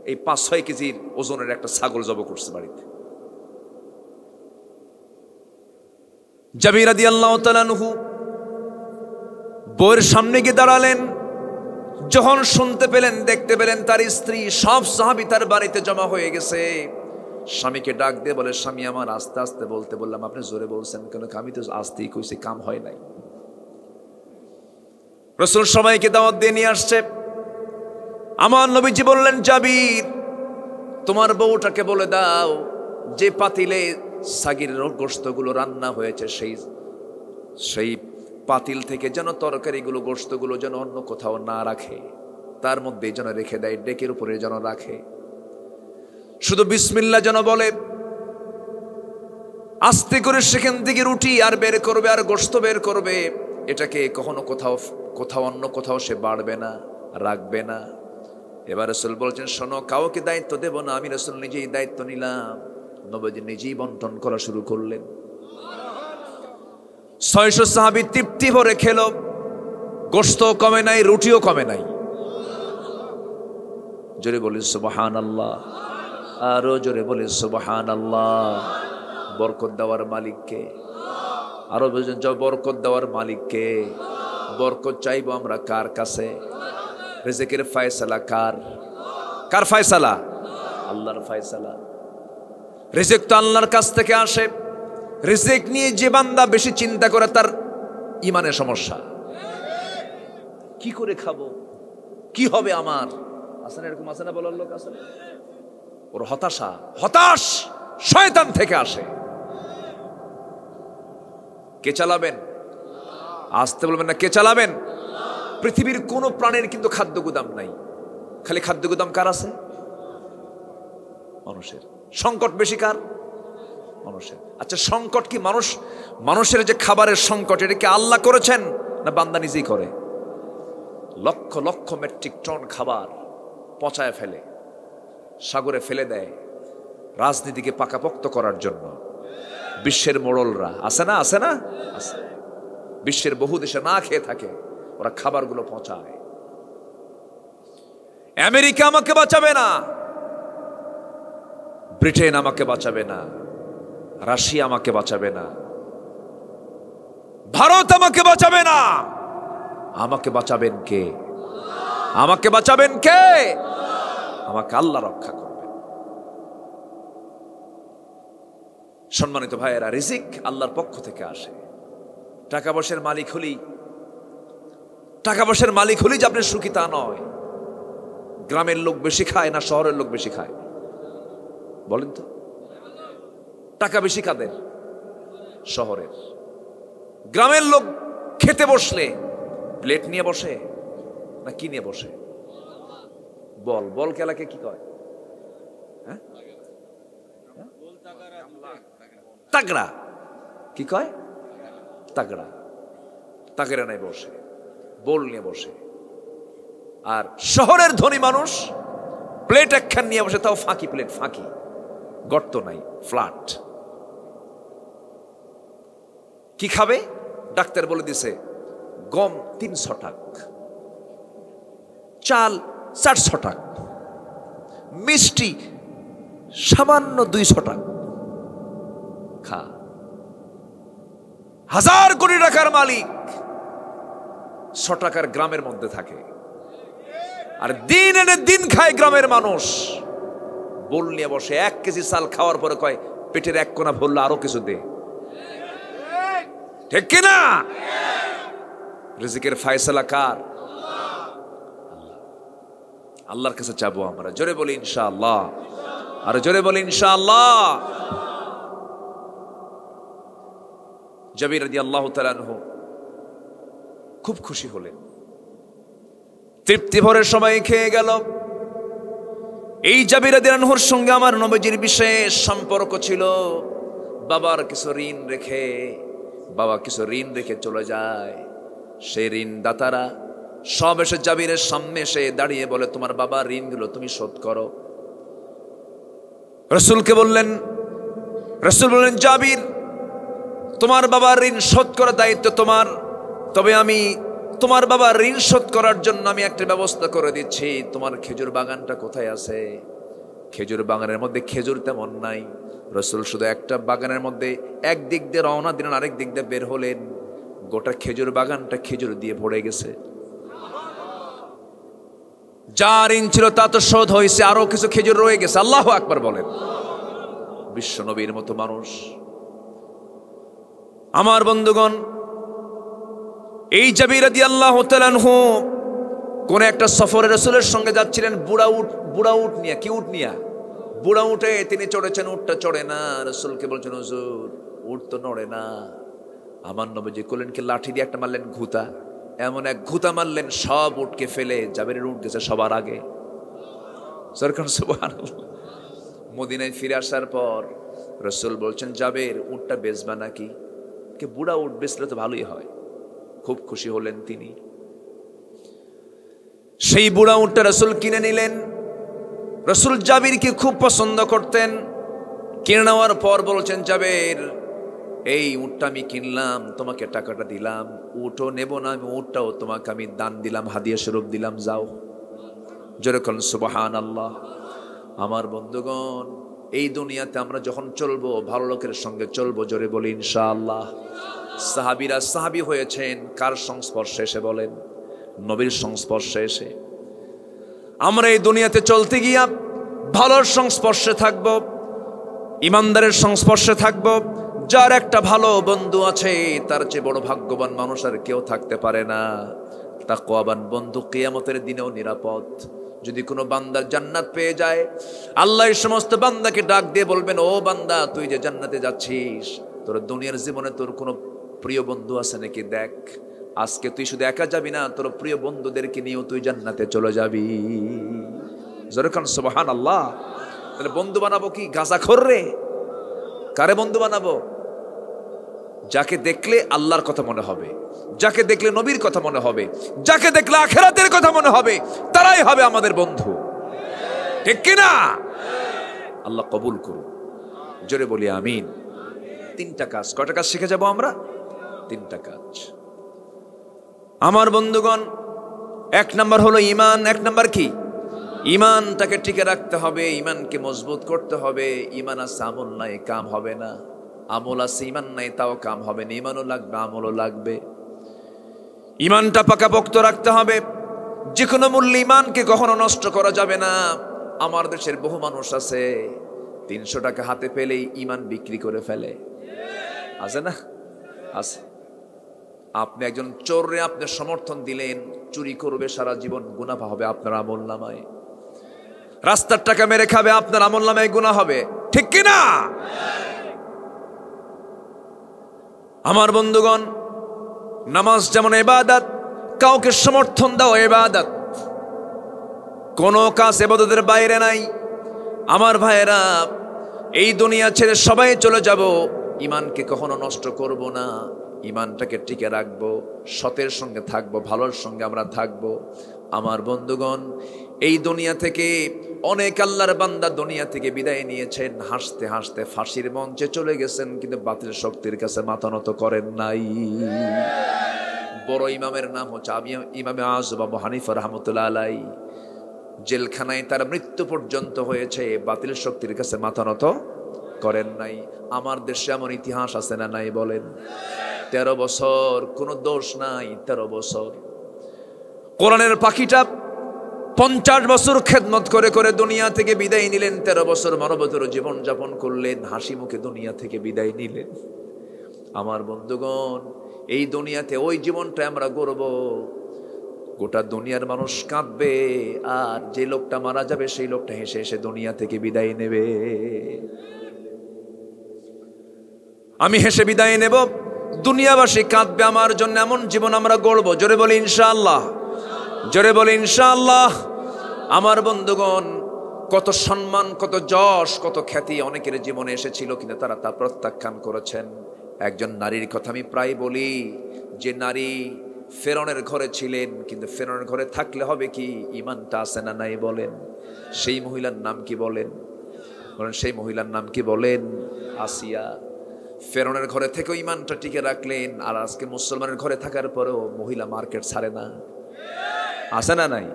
এই 5-6 কেজির ওজনের একটা ছাগল জবাই করছে বাড়িতে। জাবির রাদিয়াল্লাহু তাআলা আনহু বউয়ের সামনে গিয়ে দাঁড়ালেন। যখন শুনতে পেলেন, দেখতে পেলেন তার স্ত্রী, সব সাহাবী তার বাড়িতে জমা হয়ে গেছে, স্বামীকে ডাক দিয়ে বলে, স্বামী আমার, আস্তে আস্তে বলতে বললাম, আপনি জোরে বলছেন কেন? আমি তো আস্তেই কইছি, কাম হয় নাই। রাসূল সবাইকে দাওয়াত দিয়ে নিয়ে আসছে। আমার নবীজি বললেন, জাবির, তোমার বউটাকে বলে দাও, যে পাতিলে ছাগির গোশতগুলো রান্না হয়েছে, সেই পাতিল থেকে যেন তরকারিগুলো, গোশতগুলো যেন অন্য কোথাও না রাখে, তার মধ্যে যেন রেখে দেয়, ডেকের উপরে যেন রাখে, শুধু বিসমিল্লাহ যেন বলে। আস্তে করে সেখান থেকে রুটি আর বের করবে, আর গোশত বের করবে। এটাকে কখনো কোথাও অন্য কোথাও সে বাড়বে না, রাখবে না। এবার রাসূল বলছেন, শোনো, কাউকে দায়িত্ব দেব না, আমি রাসূল নিজেই দায়িত্ব নিলাম। নবীজি নিজেই বন্টন করা শুরু করলেন। 600 সাহাবী তৃপ্তি ভরে খেলো, গোশত কমে নাই, রুটিও কমে নাই। জোরে বলি সুবহানাল্লাহ, আরো জোরে বলি সুবহানাল্লাহ। বরকত দেওয়ার মালিককে, আরো বলছেন, বরকত দেওয়ার মালিককে। বরকত চাইবো আমরা কার কাছে? রিজিকের ফয়সালা কার ফয়সালা? আল্লাহর ফয়সালা। রিজিক তো আল্লাহর কাছ থেকে আসে। রিজিক নিয়ে যে বান্দা বেশি চিন্তা করে, তার ইমানের সমস্যা। কি করে খাবো, কি হবে আমার, আছে না এরকম? আছে না বলার লোক? আছে না? ওর হতাশ শয়তান থেকে আসে। কে চালাবেন? আসতে বলবেন না, কে চালাবেন? পৃথিবীর কোন প্রাণীর কিন্তু খাদ্য গুদাম নাই, খালি খাদ্য গুদাম কার আছে? মানুষের। সংকট বেশি কার? মানুষের। আচ্ছা, সংকট কি মানুষের যে খাবারের সংকট, এটা কি আল্লাহ করেছেন না বান্দা নিজেই করে? লক্ষ লক্ষ মেট্রিক টন খাবার পচায় ফেলে, সাগরে ফেলে দেয়, রাজনীতিকে পাকাপোক্ত করার জন্য। বিশ্বের মোড়লরা আছে না? আছে। বিশ্বের বহু দেশে না খেয়ে থাকে, ওরা খাবারগুলো পচায়। আমেরিকা আমাকে বাঁচাবে না, ব্রিটেন আমাকে বাঁচাবে না, রাশিয়া আমাকে বাঁচাবে না, ভারত আমাকে বাঁচাবে না। আমাকে বাঁচাবেন কে? আমাকে বাঁচাবেন কে? আমাকে আল্লাহ রক্ষা করবেন। সম্মানিত ভাইয়েরা, রিজিক আল্লাহর পক্ষ থেকে আসে। টাকা পয়সার মালিক হলি যে আপনি সুখী তা নয়। গ্রামের লোক বেশি খায় না শহরের লোক বেশি খায়? বলেন তো। টাকা বেশি কাদের? শহরের। গ্রামের লোক খেতে বসলে প্লেট নিয়ে বসে না কি নিয়ে বসে? বল খেলাকে কি কয়? হ্যাঁ, তাগড়া। কি কয়? তাগড়া। তাগড়া নাই বসে, বল নিয়ে বসে। আর শহরের ধনী মানুষ প্লেট একখান নিয়ে বসে, তাও ফাঁকি প্লেট, ফাঁকি, গর্ত নাই, ফ্ল্যাট। কি খাবে? ডাক্তার বলে দিছে গম 300 টাকা, চাল 400 টাকা, মিষ্টি সামান্য 200 টাকা। খা। 1000 কোটি টাকার মালিক 100 টাকার গ্রামের মধ্যে থাকে, আর দিন এনে দিন খায় গ্রামের মানুষ। বল নিয়ে বসে 1 কেজি চাল খাওয়ার পরে কয় পেটের 1 কোনা ভরলে আরো কিছু দে। ঠিক কিনা? রিজিকের ফয়সালা কার? আল্লাহর কাছে চাবো আমরা। জোরে বলি ইনশাআল্লাহ, আর জোরে বলি ইনশাআল্লাহ। জাবির রাদিয়াল্লাহু তাআলা আনহু খুব খুশি হলেন, তৃপ্তি ভরে সবাই খেয়ে গেল। এই জাবির রাদিয়াল্লাহু আনহুর সঙ্গে আমার নবীজির বিশেষ সম্পর্ক ছিল। বাবার কিছু ঋণ রেখে, বাবা কিছু ঋণ রেখে চলে যায়। সেই ঋণ দাতারা সব এসে জাবিরের সামনে এসে দাঁড়িয়ে বলে, তোমার বাবার ঋণগুলো তুমি শোধ করো। রাসূলকে বললেন, রাসূল বললেন, জাবির, তোমার বাবার ঋণ শোধ করার দায়িত্ব তোমার, তবে আমি তোমার বাবার ঋণ শোধ করার জন্য আমি একটা ব্যবস্থা করে দিচ্ছি। তোমার খেজুর বাগানটা কোথায় আছে? খেজুর বাগানের মধ্যে খেজুর তেমন নাই। রাসূল শুধু একটা বাগানের মধ্যে এক দিক দিয়ে রওনা দিলেন, আরেক দিক দিয়ে বের হলেন, গোটা খেজুর বাগানটা খেজুর দিয়ে ভরে গেছে। যা ঋণ ছিল তা তো শোধ হয়েছে, আরো কিছু খেজুর রয়ে গেছে। আল্লাহু আকবার বলেন। বিশ্ব নবীর মতো মানুষ। আমার বন্ধুগণ, এই জাবির রাদিয়াল্লাহু তাআলা আনহু কোন একটা সফরে রাসূলের সঙ্গে যাচ্ছিলেন। বুড়া উট নিয়ে। কি উট নিয়ে? বুড়া উঠে তিনি চড়েছেন, উটটা চড়ে না। রাসূলকে বলছেন, হুজুর উট তো নড়ে না। আমার নবীজি কইলেন কি, লাঠি দিয়ে একটা মারলেন ঘুতা, এমন এক ঘুতা মারলেন সব উটকে ফেলে জাবিরের উট গেছে সবার আগে। সরকার সুবহানাল্লাহ। মদিনায় ফিরে আসার পর রাসূল বলছেন, জাবির উটটা বেচবা নাকি? কে বুড়া উট বেচলে তো ভালোই হয়। খুব খুশি হলেন তিনি। সেই বুড়া উটটা রাসূল কিনে নিলেন। রাসূল জাবিরকে খুব পছন্দ করতেন। কিনে নেওয়ার পর বলছেন, জাবির, এই উটটা আমি কিনলাম, তোমাকে টাকাটা দিলাম, উটও নেব না আমি, উটটাও তোমাকে আমি দান দিলাম, হাদিয়া স্বরূপ দিলাম, যাও। যেরকম সুবহানাল্লাহ। আমার বন্ধুগণ, এই দুনিয়াতে আমরা যখন চলবো ভালো লোকের সঙ্গে চলবো। জোরে বলি ইনশাআল্লাহ। সাহাবীরা সাহাবী হয়েছেন কার সংস্পর্শে এসে? বলেন, নবীর সংস্পর্শে এসে। আমরা এই দুনিয়াতে চলতে গিয়া ভালোর সংস্পর্শে থাকবো, ইমানদারের সংস্পর্শে থাকবো। যার একটা ভালো বন্ধু আছে তার চেয়ে বড় ভাগ্যবান মানুষ আর কেউ থাকতে পারে না। তাকওয়াবান বন্ধু কিয়ামতের দিনেও নিরাপদ। যদি কোনো বান্দার জান্নাত পেয়ে যায়, আল্লাহ এই সমস্ত বান্দাকে ডাক দিয়ে বলবেন, ও বান্দা, তুই যে জান্নাতে যাচ্ছিস, তোর দুনিয়ার জীবনে তোর কোনো প্রিয় বন্ধু আছে নাকি দেখ। আজকে তুই শুধু একা যাবি না, তোর প্রিয় বন্ধুদেরকে নিয়েও তুই জান্নাতে চলে যাবি। যেরকম সুবহানাল্লাহ। তাহলে বন্ধু বানাবো কি গাঁজাখোর রে? কারে বন্ধু বানাবো? যাকে দেখলে আল্লাহর কথা মনে হবে, যাকে দেখলে নবীর কথা মনে হবে, যাকে দেখলে আখিরাতের কথা মনে হবে, তারাই হবে আমাদের বন্ধু। ঠিক কিনা? আল্লাহ কবুল করুন। জোরে বলি আমিন। 3টা কাজ। কয়টা কাজ শিখে যাব আমরা? 3টা কাজ। আমার বন্ধুগণ, 1 নাম্বার হলো ঈমান। 1 নাম্বার কি? ঈমানটাকে টিকে রাখতে হবে, ঈমানকে মজবুত করতে হবে। ঈমান আছে, আমল নাই, কাম হবে না। আমল আছে, ঈমান নাই, তাও কাম হবে না। ঈমানও লাগবে, আমলও লাগবে। ঈমানটা পাকাপোক্ত রাখতে হবে। যে কোনো মূল্যে ঈমানকে কখনো নষ্ট করা যাবে না। আমার দেশের বহু মানুষ আছে 300 টাকা হাতে পেলেই ঈমান বিক্রি করে ফেলে। আছে না? আছে। আপনি একজন চোররে আপনি সমর্থন দিলেন, চুরি করবে, সারা জীবন গুনাহ হবে আপনার আমলনামায়। রাস্তার টাকা মেরে খাবে, আপনার আমলনামায় গুনাহ হবে। ঠিক কি না? আমার বন্ধুগণ, নামাজ যেমন ইবাদত, কাউকে সমর্থন দাও ইবাদত। কোন কাজ ইবাদতের বাইরে নাই। আমার ভাইয়েরা, এই দুনিয়া ছেড়ে সবাই চলে যাব, ঈমানকে কখনো নষ্ট করব না। ঈমানটাকে টিকে রাখবো, সতের সঙ্গে থাকবো, ভালোর সঙ্গে আমরা থাকবো। আমার বন্ধুগণ, এই দুনিয়া থেকে অনেক আল্লাহর বান্দা দুনিয়া থেকে বিদায় নিয়েছেন, হাসতে হাসতে ফাঁসির মঞ্চে চলে গেছেন, কিন্তু বাতিল শক্তির কাছে মাথা নত করেন নাই। বড় ইমামের নাম হচ্ছে ইমামে আযম আবু হানিফা রাহমাতুল্লাহ আলাইহি। জেলখানায় তার মৃত্যু পর্যন্ত হয়েছে, বাতিল শক্তির কাছে মাথা নত করেন নাই। আমার দেশে এমন ইতিহাস আছে না নাই বলেন? 13 বছর কোনো দোষ নাই, 13 বছর কোরআনের পাখিটা 50 বছর খেদমত করে করে দুনিয়া থেকে বিদায় নিলেন। 13 বছর মানবতর জীবন যাপন করলেন, হাসি মুখে দুনিয়া থেকে বিদায় নিলেন। আমার বন্ধুগণ, এই দুনিয়াতে ওই জীবনটা আমরা গড়ব, গোটা দুনিয়ার মানুষ কাঁদবে, আর যে লোকটা মারা যাবে সেই লোকটা হেসে হেসে দুনিয়া থেকে বিদায় নেবে। আমি হেসে বিদায় নেব, দুনিয়াবাসী কাঁদবে আমার জন্য, এমন জীবন আমরা গড়ব। জোরে বলি ইনশাআল্লাহ, জোরে বলি ইনশাআল্লাহ। আমার বন্ধুগণ, কত সম্মান, কত যশ, কত খ্যাতি অনেকের জীবনে এসেছিল, কিন্তু তারা তা প্রত্যাখ্যান করেছেন। একজন নারীর কথা আমি প্রায় বলি, যে নারী ফেরাউনের ঘরে ছিলেন, কিন্তু ফেরাউনের ঘরে থাকলে হবে কি, ঈমানটা আছে না নাই বলেন? সেই মহিলার নাম কি বলেন? বলেন, সেই মহিলার নাম কি বলেন? আসিয়া। ফেরাউনের ঘরে থেকেও ঈমানটা টিকে রাখলেন, আর আজকে মুসলমানের ঘরে থাকার পরেও মহিলা মার্কেট ছাড়ে না, আছে না নাই?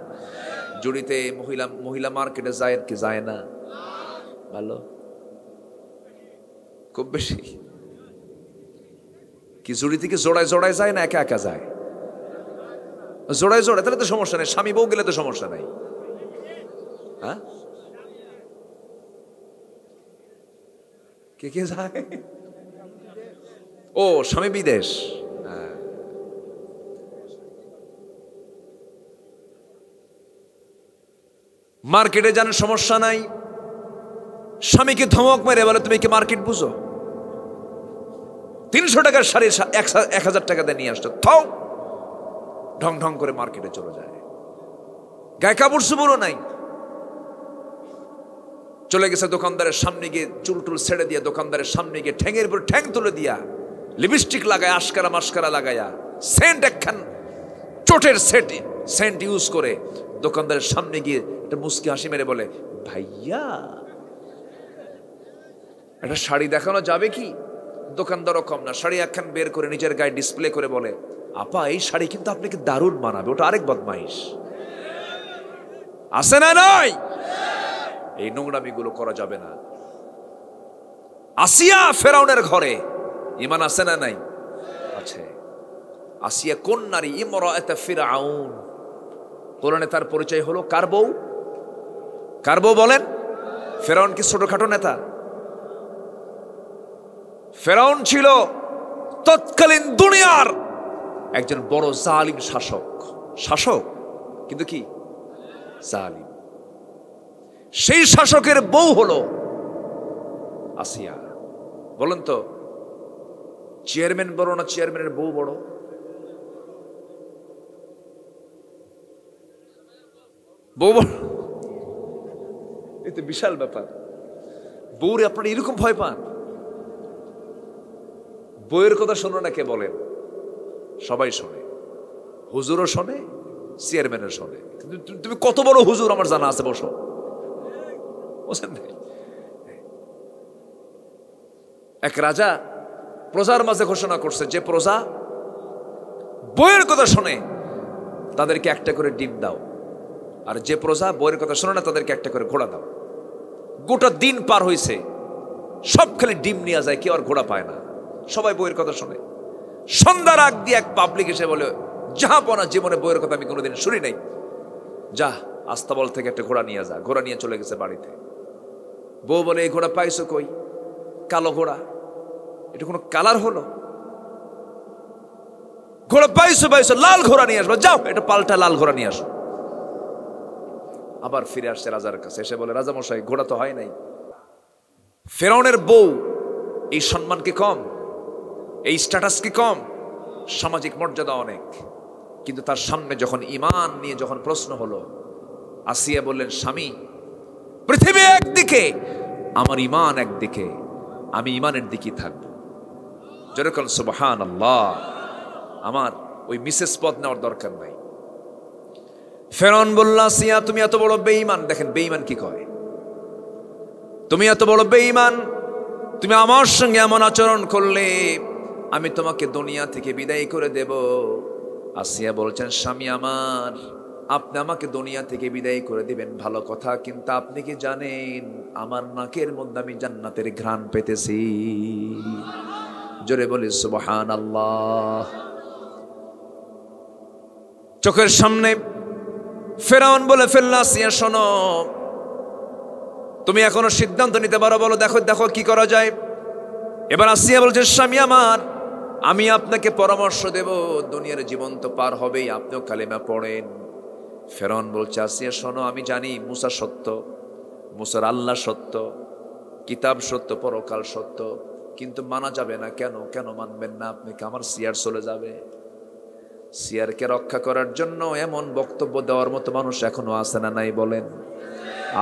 জুড়িতে মহিলা মার্কেটে যায় কি যায় না? ভালো, খুব বেশি কি জুড়ি থেকে জোড়ায় জোড়ায় যায় না একা একা যায়? জোড়ায় জোড়ায়, তাহলে তো সমস্যা নেই, স্বামী বউ গেলে তো সমস্যা নাই। হ্যাঁ, কে কে যায়? ও, স্বামী বিদেশ। মার্কেটে যান, সমস্যা নাই। স্বামীকে ধমক মেরে বলে, তুমি কি মার্কেট বুঝো? 300 টাকার শাড়ি 1000 টাকা দিয়ে নিয়ে আসতো, থাও, ঢং ঢং করে মার্কেটে চলে যায়। গায়ে কাপড় চোপড়ও নাই, চলে গেছে দোকানদারের সামনে গিয়ে চুল টুল ছেড়ে দিয়ে, দোকানদারের সামনে গিয়ে ঠ্যাঙের উপর ঠ্যাং তুলে দিয়া, লিপস্টিক লাগায়, আশকারা মাস্কারা লাগায়া, সেন্ট একখান চোটের সেন্ট ইউজ করে দোকানদারের সামনে গিয়ে একটা মুস্কি হাসি মেরে বলে, ভাইয়া একটা শাড়ি দেখানো যাবে কি? দোকানদারও কম না, শাড়ি একখান বের করে নিজের গায়ে ডিসপ্লে করে বলে, আপা এই শাড়ি কিন্তু আপনাকে দারুণ মানাবে। ওটা আরেক বদমাইশ, আছে না নাই? এই নোংরামি গুলো করা যাবে না। আসিয়া ফেরাউনের ঘরে, ঈমান আছে না নাই? আছে। আসিয়া কোন নারী? ইমরাআত ফিরআউন। কোরআনে তার পরিচয় হলো কার বউ? কার বউ বলেন? ফেরাউন কি ছোটখাটো নেতা? ফেরাউন ছিল তৎকালীন দুনিয়ার একজন বড় জালিম শাসক, কিন্তু কি জালিম। সেই শাসকের বউ হলো আসিয়া। বলেন তো, চেয়ারম্যান বড় না চেয়ারম্যানের বউ বড়? বউ বড়। এটা বিশাল ব্যাপার। বউরে আপনারা এরকম ভয় পান? বউয়ের কথা শোনো না কে বলেন? সবাই শোনে, হুজুরও শোনে, চেয়ারম্যানও শোনে। তুমি কত বড় হুজুর আমার জানা আছে, বসো। এক রাজা প্রজার মাঝে ঘোষণা করছে, যে প্রজা বইয়ের কথা শোনে তাদেরকে একটা করে ডিম দাও, আর যে প্রজা বইয়ের কথা শোনে না তাদেরকে একটা করে ঘোড়া দাও। গোটা দিন পার হয়েছে, সব খালি ডিম নিয়ে যায়, কেউ আর ঘোড়া পায় না, সবাই বইয়ের কথা শোনে। সন্ধ্যার আগ দিয়ে এক পাবলিক এসে বলে, জাহাপনা, জীবনে বইয়ের কথা আমি কোনোদিন শুনি নাই, যা আস্তাবল থেকে একটা ঘোড়া নিয়ে যা। ঘোড়া নিয়ে চলে গেছে বাড়িতে। বউ বলে, এই ঘোড়া পাইছো কই? কালো ঘোড়া, এটা কোনো কালার হলো? ঘোড়া পাইছো, লাল ঘোড়া নিয়ে আসবো, যাও এটা পাল্টা লাল ঘোড়া নিয়ে আসো। আবার ফিরে আসছে রাজার কাছে, এসে বলে, রাজা মশাই ঘোড়া তো হয় নাই। ফেরাউনের বউ এই সম্মান কি কম? এই স্ট্যাটাস কি কম? সামাজিক মর্যাদা অনেক, কিন্তু তার সামনে যখন ঈমান নিয়ে যখন প্রশ্ন হলো, আসিয়া বললেন, স্বামী, পৃথিবী একদিকে, আমার ঈমান একদিকে, আমি ঈমানের দিকেই থাকবো। যেরকম সুবহানাল্লাহ। আমার ওই মিসেস পদ নেওয়ার দরকার নাই। ফেরাউন বলল, আসিয়া তুমি এত বড় বেঈমান। দেখেন বেঈমান কি কয়, তুমি এত বড় বেঈমান, তুমি আমার সঙ্গে এমন আচরণ করলে আমি তোমাকে দুনিয়া থেকে বিদায় করে দেব। আসিয়া বলছেন, স্বামী আমার, আপনি আমাকে দুনিয়া থেকে বিদায় করে দিবেন ভালো কথা, কিন্তু আপনি কি জানেন আমার নাকের মধ্যে আমি জান্নাতের ঘ্রাণ পেতেছি। জোরে বলি সুবহানাল্লাহ। চোখের সামনে ফেরাউন বলে ফেলল, আসিয়া শোনো, তুমি এখনো সিদ্ধান্ত নিতে পারো, বলো দেখো দেখো কি করা যায়। এবার আসিয়া বলছে, স্বামী আমার, আমি আপনাকে পরামর্শ দেব, দুনিয়ার জীবন তো পার হবেই, আপনিও কালেমা পড়েন। ফেরাউন বলছে, আসিয়া শোনো, আমি জানি মুসা সত্য, মুসার আল্লাহ সত্য, কিতাব সত্য, পরকাল সত্য, কিন্তু মানা যাবে না। কেন কেন মানবেন না আপনি? আমার সিয়ার চলে যাবে। সিয়ারকে রক্ষা করার জন্য এমন বক্তব্য দেওয়ার মতো মানুষ এখনো আছে না নাই বলেন?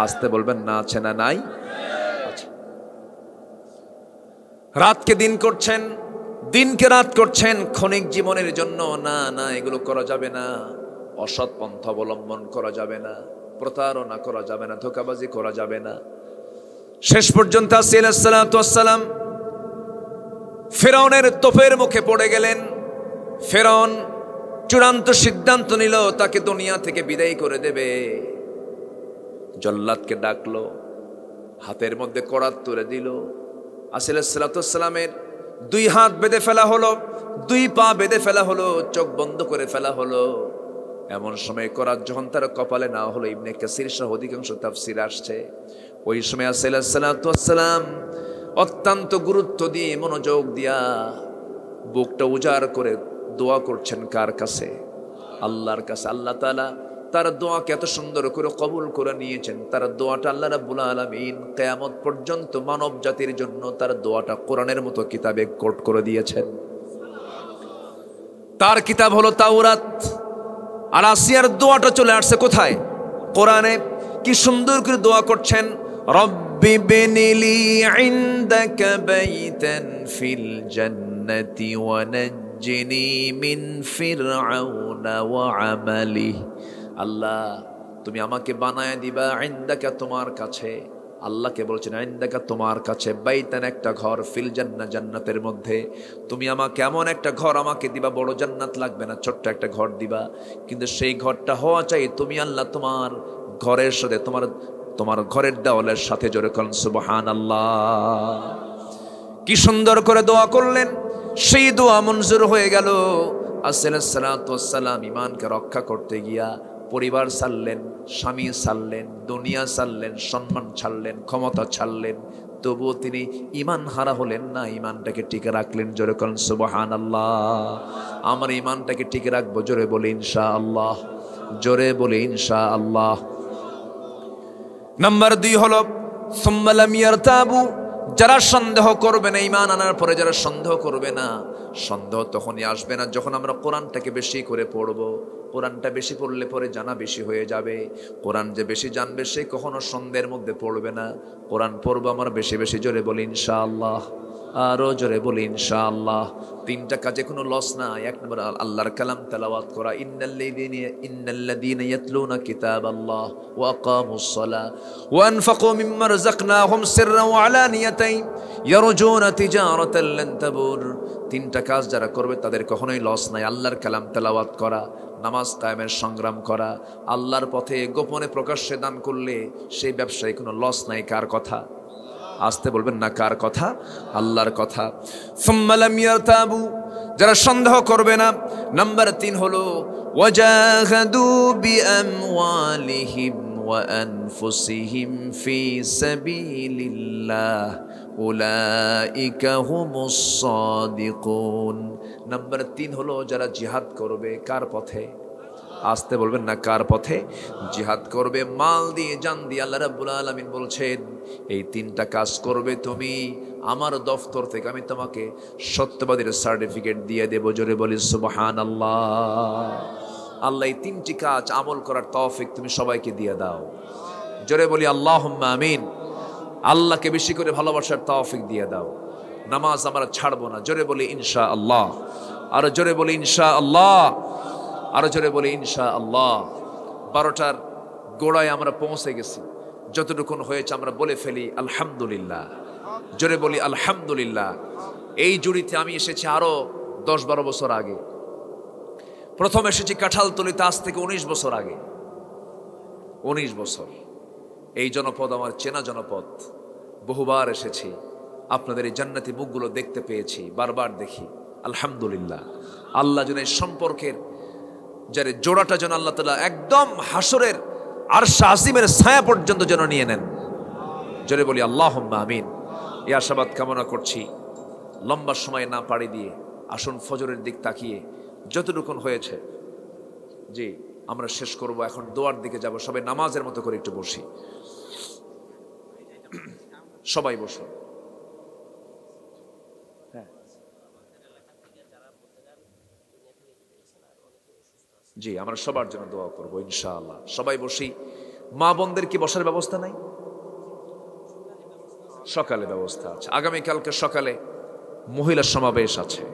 আসতে বলবেন না, আছে না নাই? আচ্ছা, রাতকে দিন করছেন, দিনকে রাত করছেন ক্ষণিক জীবনের জন্য। না না, এগুলো করা যাবে না। অসৎ পন্থা অবলম্বন করা যাবে না, প্রতারণা করা যাবে না, ধোঁকাবাজি করা যাবে না। শেষ পর্যন্ত আসিয়া আলাইহিস সালাতু ওয়াস সালাম ফেরাউনের তোপের মুখে পড়ে গেলেন। ফেরাউন চূড়ান্ত সিদ্ধান্ত নিল তাকে দুনিয়া থেকে বিদায় করে দেবে। জল্লাদকে ডাকলো, হাতের মধ্যে করাত তুলে দিল। আসিয়া আলাইহিস সালাতু ওয়াস সালামের দুই হাত বেঁধে ফেলা হলো, দুই পা বেঁধে ফেলা হলো, চোখ বন্ধ করে ফেলা হলো। এমন সময় করাত যখন তার কপালে না হলো, ইবনে কাসির সহ অধিকাংশ তাফসীর আসছে, ওই সময় আসিয়া আলাইহিস সালাতু ওয়াস সালাম অত্যন্ত গুরুত্ব দিয়ে মনোযোগ দিয়া বুকটা উজাড় করে দোয়া করছেন। কার কাছে? আল্লাহর কাছে। আল্লাহ তাআলা তার দোয়াকে এত সুন্দর করে কবুল করে নিয়েছেন। তার দোয়াটা আল্লাহ রাব্বুল আলামিন কিয়ামত পর্যন্ত মানব জাতির জন্য তার দোয়াটা কোরআনের মতো কিতাবে কোট করে দিয়েছেন। তার কিতাব হলো তাওরাত। আর আসিয়ার দোয়াটা চলে আসছে কোথায়? কোরআনে। কি সুন্দর করে দোয়া করছেন, রব্বি বিনিলি ইনদাকা বাইতান ফিল জান্নাতি ওয়া নাজ্জিনি মিন ফিরআউনা ওয়া আমালিহি। আল্লাহ তুমি আমাকে বানায় দিবা ইনদাকা তোমার কাছে। আল্লাহকে বলছেন ইনদাকা তোমার কাছে, বাইতান একটা ঘর, ফিল জান্নাহ জান্নাতের মধ্যে। তুমি আমাকে এমন একটা ঘর আমাকে দিবা, বড় জান্নাত লাগবে না, ছোট্ট একটা ঘর দিবা, কিন্তু সেই ঘরটা হওয়া চাই তুমি আল্লাহ তোমার ঘরের সাথে, তোমার ঘরের দেওয়ালের সাথে। জোরে বলেন সুবহানাল্লাহ। কি সুন্দর করে দোয়া করলেন, সেই দোয়া মঞ্জুর হয়ে গেল। আসিয়া আলাইহিস সালাতু ওয়াস সালাম ঈমানকে রক্ষা করতে গিয়া পরিবার ছাড়লেন, স্বামী ছাড়লেন, দুনিয়া ছাড়লেন, সম্মান ছাড়লেন, ক্ষমতা ছাড়লেন, তবুও তিনি ঈমান হারা হলেন না, ঈমানটাকে টিকে রাখলেন। জোরে বলেন সুবহানাল্লাহ। আমার ঈমানটাকে টিকে রাখবো, জোরে বলি ইনশাআল্লাহ, জোরে বলি ইনশাআল্লাহ। নাম্বার 2 হলো সুম্মা লাম ইয়ারতাবু, যারা সন্দেহ করবে না, ঈমান আনার পরে যারা সন্দেহ করবে না। সন্দেহ তখনই আসবে না যখন আমরা কোরআনটাকে বেশি করে পড়ব। কোরআনটা বেশি পড়লে পরে জানা বেশি হয়ে যাবে। কোরআন যে বেশি জানবে সে কখনো সন্দেহের মধ্যে পড়বে না। কোরআন পড়বো আমরা বেশি বেশি, জোরে বলি ইনশাআল্লাহ, আরো জোরে বলি ইনশাআল্লাহ। 3টা কাজে কোনো লস না। 1 নম্বর আল্লাহর কালাম তেলাওয়াত করা, ইন্নাল্লাযীনা ইয়াতলুনা কিতাবাল্লাহ ওয়া আকামুস সালাহ ওয়া আনফাকু মিম্মা রাযাকনাহুম সিররান ওয়া আলানিয়াতান ইয়ারজুনা তিজারাতান লান তাবুর। 3টা কাজ যারা করবে তাদের কখনোই লস নাই। আল্লাহর কালাম তেলাওয়াত করা, নামাজ কায়েমের সংগ্রাম করা, আল্লাহর পথে গোপনে প্রকাশ্যে দান করলে সেই ব্যবসায় কোনো লস নাই। কার কথা? আসতে বলবেন না, কার কথা? আল্লাহর কথা। সুম্মা লাম ইয়ারতাবু, যারা সন্দেহ করবে না। নাম্বার 3 হলো ওয়াজাহাদু বিআমওয়ালিহিম ওয়া আনফুসিহিম ফি সাবিলিল্লাহ উলাইকা হুমুস সাদিকুন। নাম্বার 3 হলো যারা জিহাদ করবে। কার পথে? আসতে বলবেন না, কার পথে? জিহাদ করবে মাল দিয়ে, জান দিয়ে। আল্লাহ রাব্বুল আলামিন বলছেন এই 3টা কাজ করবে তুমি, আমার দফতর থেকে আমি তোমাকে সত্যবাদীর সার্টিফিকেট দিয়ে দেব। জোরে বলি সুবহানাল্লাহ। আল্লাহ এই 3টি কাজ আমল করার তৌফিক তুমি সবাইকে দিয়ে দাও। জোরে বলি আল্লাহুম্মা আমিন। আল্লাহকে বেশি করে ভালোবাসার তৌফিক দিয়ে দাও। নামাজ আমরা ছাড়বো না, জোরে বলি ইনশাআল্লাহ, আরো জোরে বলি ইনশাআল্লাহ, আরো জোরে বলি ইনশাআল্লাহ। 12টার গোড়ায় আমরা পৌঁছে গেছি। যতটুকুন হয়েছে আমরা বলে ফেলি আলহামদুলিল্লাহ, জোরে বলি আলহামদুলিল্লাহ। এই জুড়িতে আমি এসেছি আরো 10-12 বছর আগে। প্রথম এসেছি কাঁঠালতলিতে আজ থেকে 19 বছর আগে। 19 বছর। এই জনপদ আমার চেনা জনপদ, বহুবার এসেছি। আপনাদের এই জান্নাতি মুখগুলো দেখতে পেয়েছি, বারবার দেখি। আলহামদুলিল্লাহ। আল্লাহ যেন এই সম্পর্কের যারে জোড়াটা যেন আল্লাহ তাআলা একদম হাসরের আরশ আজিমের ছায়া পর্যন্ত যেন নিয়ে নেন। জোরে বলি আল্লাহুম্মা আমিন। এই আশাবাদ কামনা করছি। লম্বা সময় না পাড়ি দিয়ে আসুন ফজরের দিক তাকিয়ে যতটুকুন হয়েছে জি আমরা শেষ করব। এখন দোয়ার দিকে যাব। সবাই নামাজের মতো করে একটু বসি। সবাই বসুন। জি আমরা সবার জন্য দোয়া করব ইনশাআল্লাহ। সবাই বসি। মা বোনদের কি বসার ব্যবস্থা নাই? সকালে ব্যবস্থা আছে। আগামীকালকে সকালে মহিলা সমাবেশ আছে।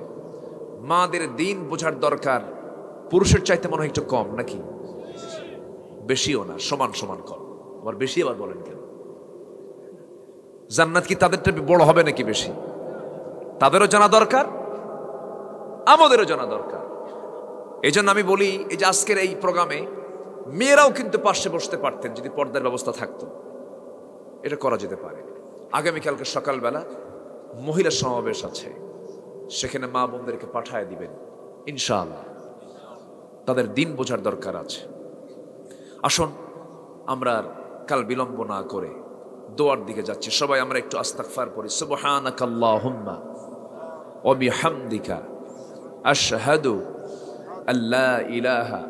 মাদের দিন বোঝার দরকার পুরুষের চাইতে মনে হয় একটু কম, নাকি? বেশিও না, সমান সমান কম। আবার বেশি আবার বলেন কেন? জান্নাত কি তাদেরটা বড় হবে নাকি বেশি? তাদেরও জানা দরকার, আমাদেরও জানা দরকার। এই জন্য আমি বলি, এই যে আজকের এই প্রোগ্রামে মেয়েরাও কিন্তু পাশে বসতে পারতেন যদি পর্দার ব্যবস্থা থাকতো। এটা করা যেতে পারে। আগামীকালকে সকালবেলা মহিলা সমাবেশ আছে, সেখানে মা বোনদেরকে পাঠায় দিবেন ইনশাআল্লাহ। তাদের দিন বোঝার দরকার আছে। আসুন আমরা কাল বিলম্ব না করে দোয়ার দিকে যাচ্ছি। সবাই আমরা একটু আস্তাগফার পড়ি। সুবহানাকাল্লাহুম্মা ওয়া বিহামদিকা আশহাদু আল্লা ইলাহা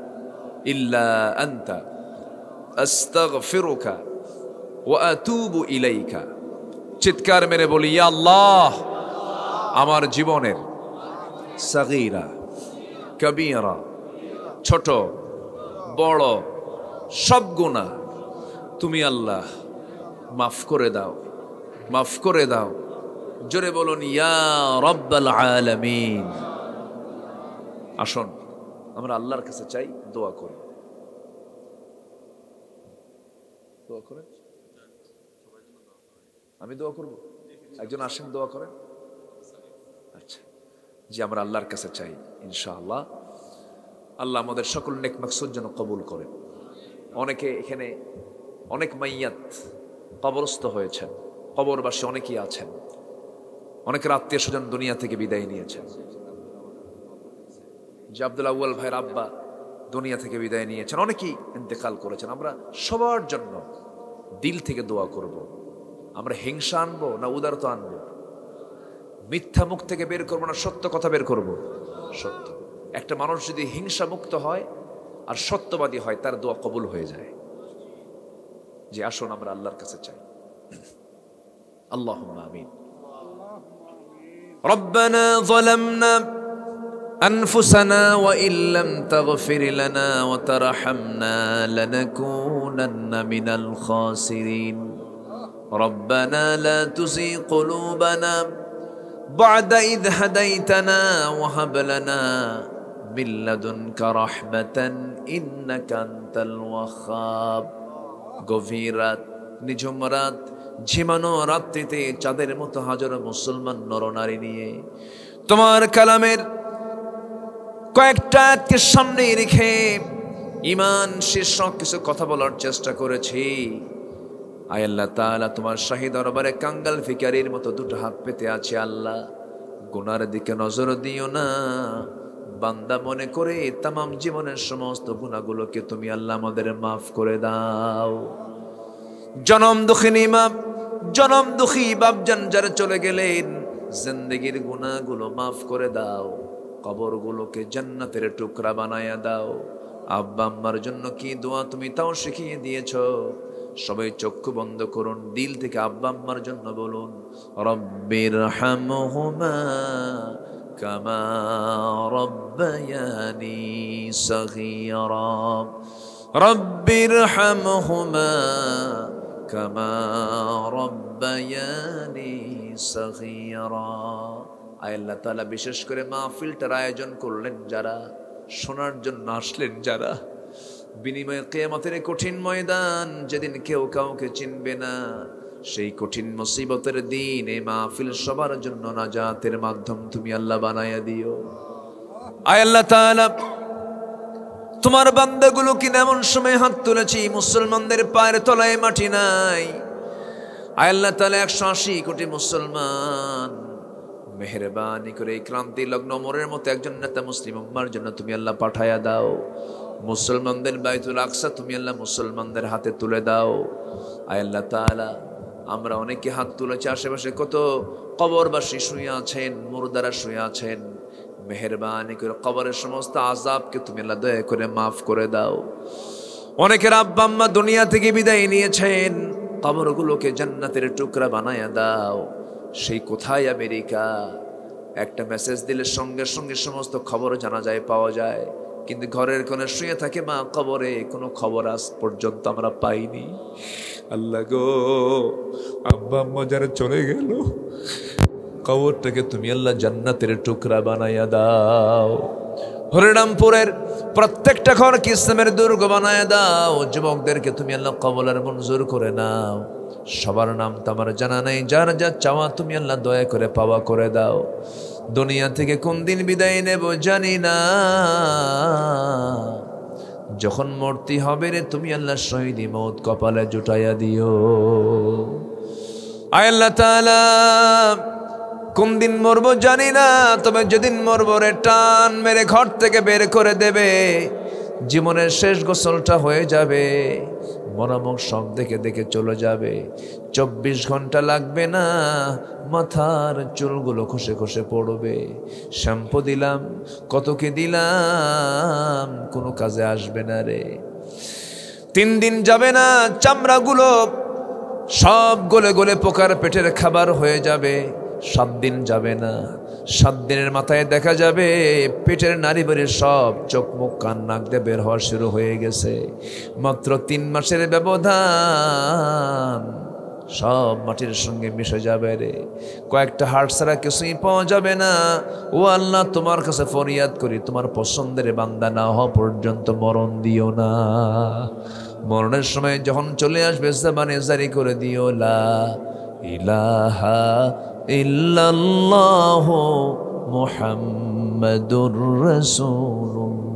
ইল্লা আনতা আস্তাগফিরুকা ওয়া আতুবু ইলাইকা। চিৎকার মেরে বলি, ইয়া আল্লাহ, আমার জীবনের সাগীরা কবীরা, ছোট বড় সব গুনাহ তুমি আল্লাহ মাফ করে দাও, মাফ করে দাও। জোরে বলুন ইয়া রাব্বাল আলামিন। আসুন আমরা আল্লাহর কাছে চাই, দোয়া করি। দোয়া করেন, আমি দোয়া করব, একজন আসেন দোয়া করেন। আচ্ছা জি, আমরা আল্লাহর কাছে চাই ইনশাআল্লাহ। আল্লাহ আমাদের সকল নেক মাকসুদ যেন কবুল করেন। অনেকে এখানে অনেক মাইয়াত কবরস্থ হয়েছেন, কবরবাসী অনেকেই আছেন। অনেকের আত্মীয় স্বজন দুনিয়া থেকে বিদায় নিয়েছেন। যে আব্দুল আউয়াল ভাইয়ের আব্বা দুনিয়া থেকে বিদায় নিয়েছেন, অনেকেই ইন্তেকাল করেছেন। আমরা সবার জন্য দিল থেকে দোয়া করব। আমরা হিংসা আনবো না উদারতা আনবো? মিথ্যা মুখ থেকে বের করবো না সত্য কথা বের করব? সত্য। একটা মানুষ যদি হিংসা মুক্ত হয় আর সত্যবাদী হয়, তার দোয়া কবুল হয়ে যায়। যে আসুন আমরা আল্লাহর কাছে চাই। আল্লাহুম্মা আমিন। রব্বানা যালামনা আনফুসানা ওয়া ইল্লাম তাগফির লানা ওয়া তারহামনা লানাকুনান্না মিনাল খাসিরিন। রব্বানা লা তুযিগ কুলুবানা বা'দা ইয হাদাইতানা ওয়া হাব লানা মিন লাদুনকা রাহমাতান ইন্নাকা আনতাল ওয়াহ্হাব। গভীর রাত, নিঝুম রাত, ঝিমানো রাত্রিতে চাঁদের মতো হাজারো মুসলমান নরনারী নিয়ে তোমার কালামের কয়েকটা আয়াতকে সামনে রেখে ঈমান শীর্ষক কিছু কথা বলার চেষ্টা করেছি। আয় আল্লাহ তাআলা, তোমার শাহী দরবারে কাঙ্গাল ভিখারীর মতো দুটো হাত পেতে আছে। আল্লাহ, গুনার দিকে নজর দিও না। বান্দা মনে করে তামাম জীবনের সমস্ত গুনাহগুলোকে তুমি আল্লাহ আমাদের মাফ করে দাও। জনম দুঃখিনী মা, জনম দুঃখী বাপজান যারা চলে গেলেন, জিন্দেগির গুনাহগুলো মাফ করে দাও। কবরগুলোকে জান্নাতের টুকরা বানায়া দাও। আব্বা আম্মার জন্য কি দোয়া তুমি তাও শিখিয়ে দিয়েছো। সবাই চক্ষু বন্ধ করুন, দিল থেকে আব্বা আম্মার জন্য বলুন, রব্বির হামহুমা কামা রব্বায়ানি সগীরা। রব্বির হামহুমা কামা রব্বায়ানি সগীরা। আয় আল্লাহ তাআলা, বিশেষ করে মাহফিলটার আয়োজন করলেন যারা, শোনার জন্য আসলেন যারা, বিনিময়ে কিয়ামতের কঠিন ময়দান, যেদিন কেউ কাউকে চিনবে না, সেই কঠিন মুসিবতের দিন এই মাহফিল সবার জন্য নাজাতের মাধ্যম তুমি আল্লাহ বানায়া দিও। আয় আল্লাহ তাআলা, তোমার বান্দাগুলো কিনা এমন সময় হাত তুলেছি মুসলমানদের পায়ের তলায় মাটি নাই। আয় আল্লাহ তাআলা, 180 কোটি মুসলমান, মেহেরবানি করে এই ক্রান্তি লগ্ন মোরের মতো একজন নেতা মুসলিম উম্মার জন্য তুমি আল্লাহ পাঠায়া দাও। মুসলমানদের বাইতুল আকসা তুমি আল্লাহ মুসলমানদের হাতে তুলে দাও। আয় আল্লাহ তাআলা, আমরা অনেকে হাত তুলেছি, আশেপাশে কত কবরবাসী শুয়ে আছেন, মুর্দারা শুয়ে আছেন, মেহেরবানি করে কবরের সমস্ত আযাবকে তুমি আল্লাহ দয়া করে মাফ করে দাও। অনেকের আব্বা আম্মা দুনিয়া থেকে বিদায় নিয়েছেন, কবরগুলোকে জান্নাতের টুকরা বানায়া দাও। সেই কোথায় আমেরিকা, একটা মেসেজ দিলে সঙ্গে সঙ্গে সমস্ত খবর জানা যায়, পাওয়া যায়, কিন্তু ঘরের কোণে শুয়ে থাকে মা কবরে, কোনো খবর আজ পর্যন্ত আমরা পাইনি। আল্লাহ গো, আব্বা আম্মা যারা চলে গেল, কবরটাকে তুমি আল্লাহ জান্নাতের টুকরা বানায়া দাও। হরিরামপুরের প্রত্যেকটা ঘরকে ইসলামের দুর্গ বানায়া দাও। যুবকদেরকে তুমি আল্লাহ কবুলের মঞ্জুর করে নাও। সবার নাম তো আমার জানা নেই, যার যা চাওয়া তুমি আল্লাহ দয়া করে পাওয়া করে দাও। দুনিয়া থেকে কোন দিন বিদায় নেব জানি না, যখন মরতে হবে রে তুমি আল্লাহ শহীদি মৌত কপালে জুটাইয়া দিও। আয় আল্লাহ তাআলা, কোন দিন মরবো জানি না, তবে যেদিন মরবো রে টান মেরে ঘর থেকে বের করে দেবে, জীবনের শেষ গোসলটা হয়ে যাবে, মরামুখ সব দেখে দেখে চলে যাবে। 24 ঘন্টা লাগবে না, মাথার চুলগুলো খসে খসে পড়বে। শ্যাম্পু দিলাম, কত কি দিলাম, কোনো কাজে আসবে না রে। 3 দিন যাবে না, চামড়াগুলো সব গলে গলে পোকার পেটের খাবার হয়ে যাবে। 7 দিন যাবে না, 7 দিনের মাথায় দেখা যাবে পেটের নাড়িভুড়ি সব চোখ মুখ কান নাক দিয়ে বের হওয়া শুরু হয়ে গেছে। মাত্র 3 মাসের ব্যবধান, সব মাটির সঙ্গে মিশে যাবে রে। কয়েকটা হাড় ছাড়া কিছুই পাওয়া যাবে না। ও আল্লাহ, তোমার কাছে ফরিয়াদ করি, তোমার পছন্দের বান্দা না হওয়া পর্যন্ত মরণ দিও না। মরণের সময় যখন চলে আসবে জবানে জারি করে দিও লা ইলাহা ইল্লাল্লাহু মুহাম্মাদুর রাসূলুল্লাহ।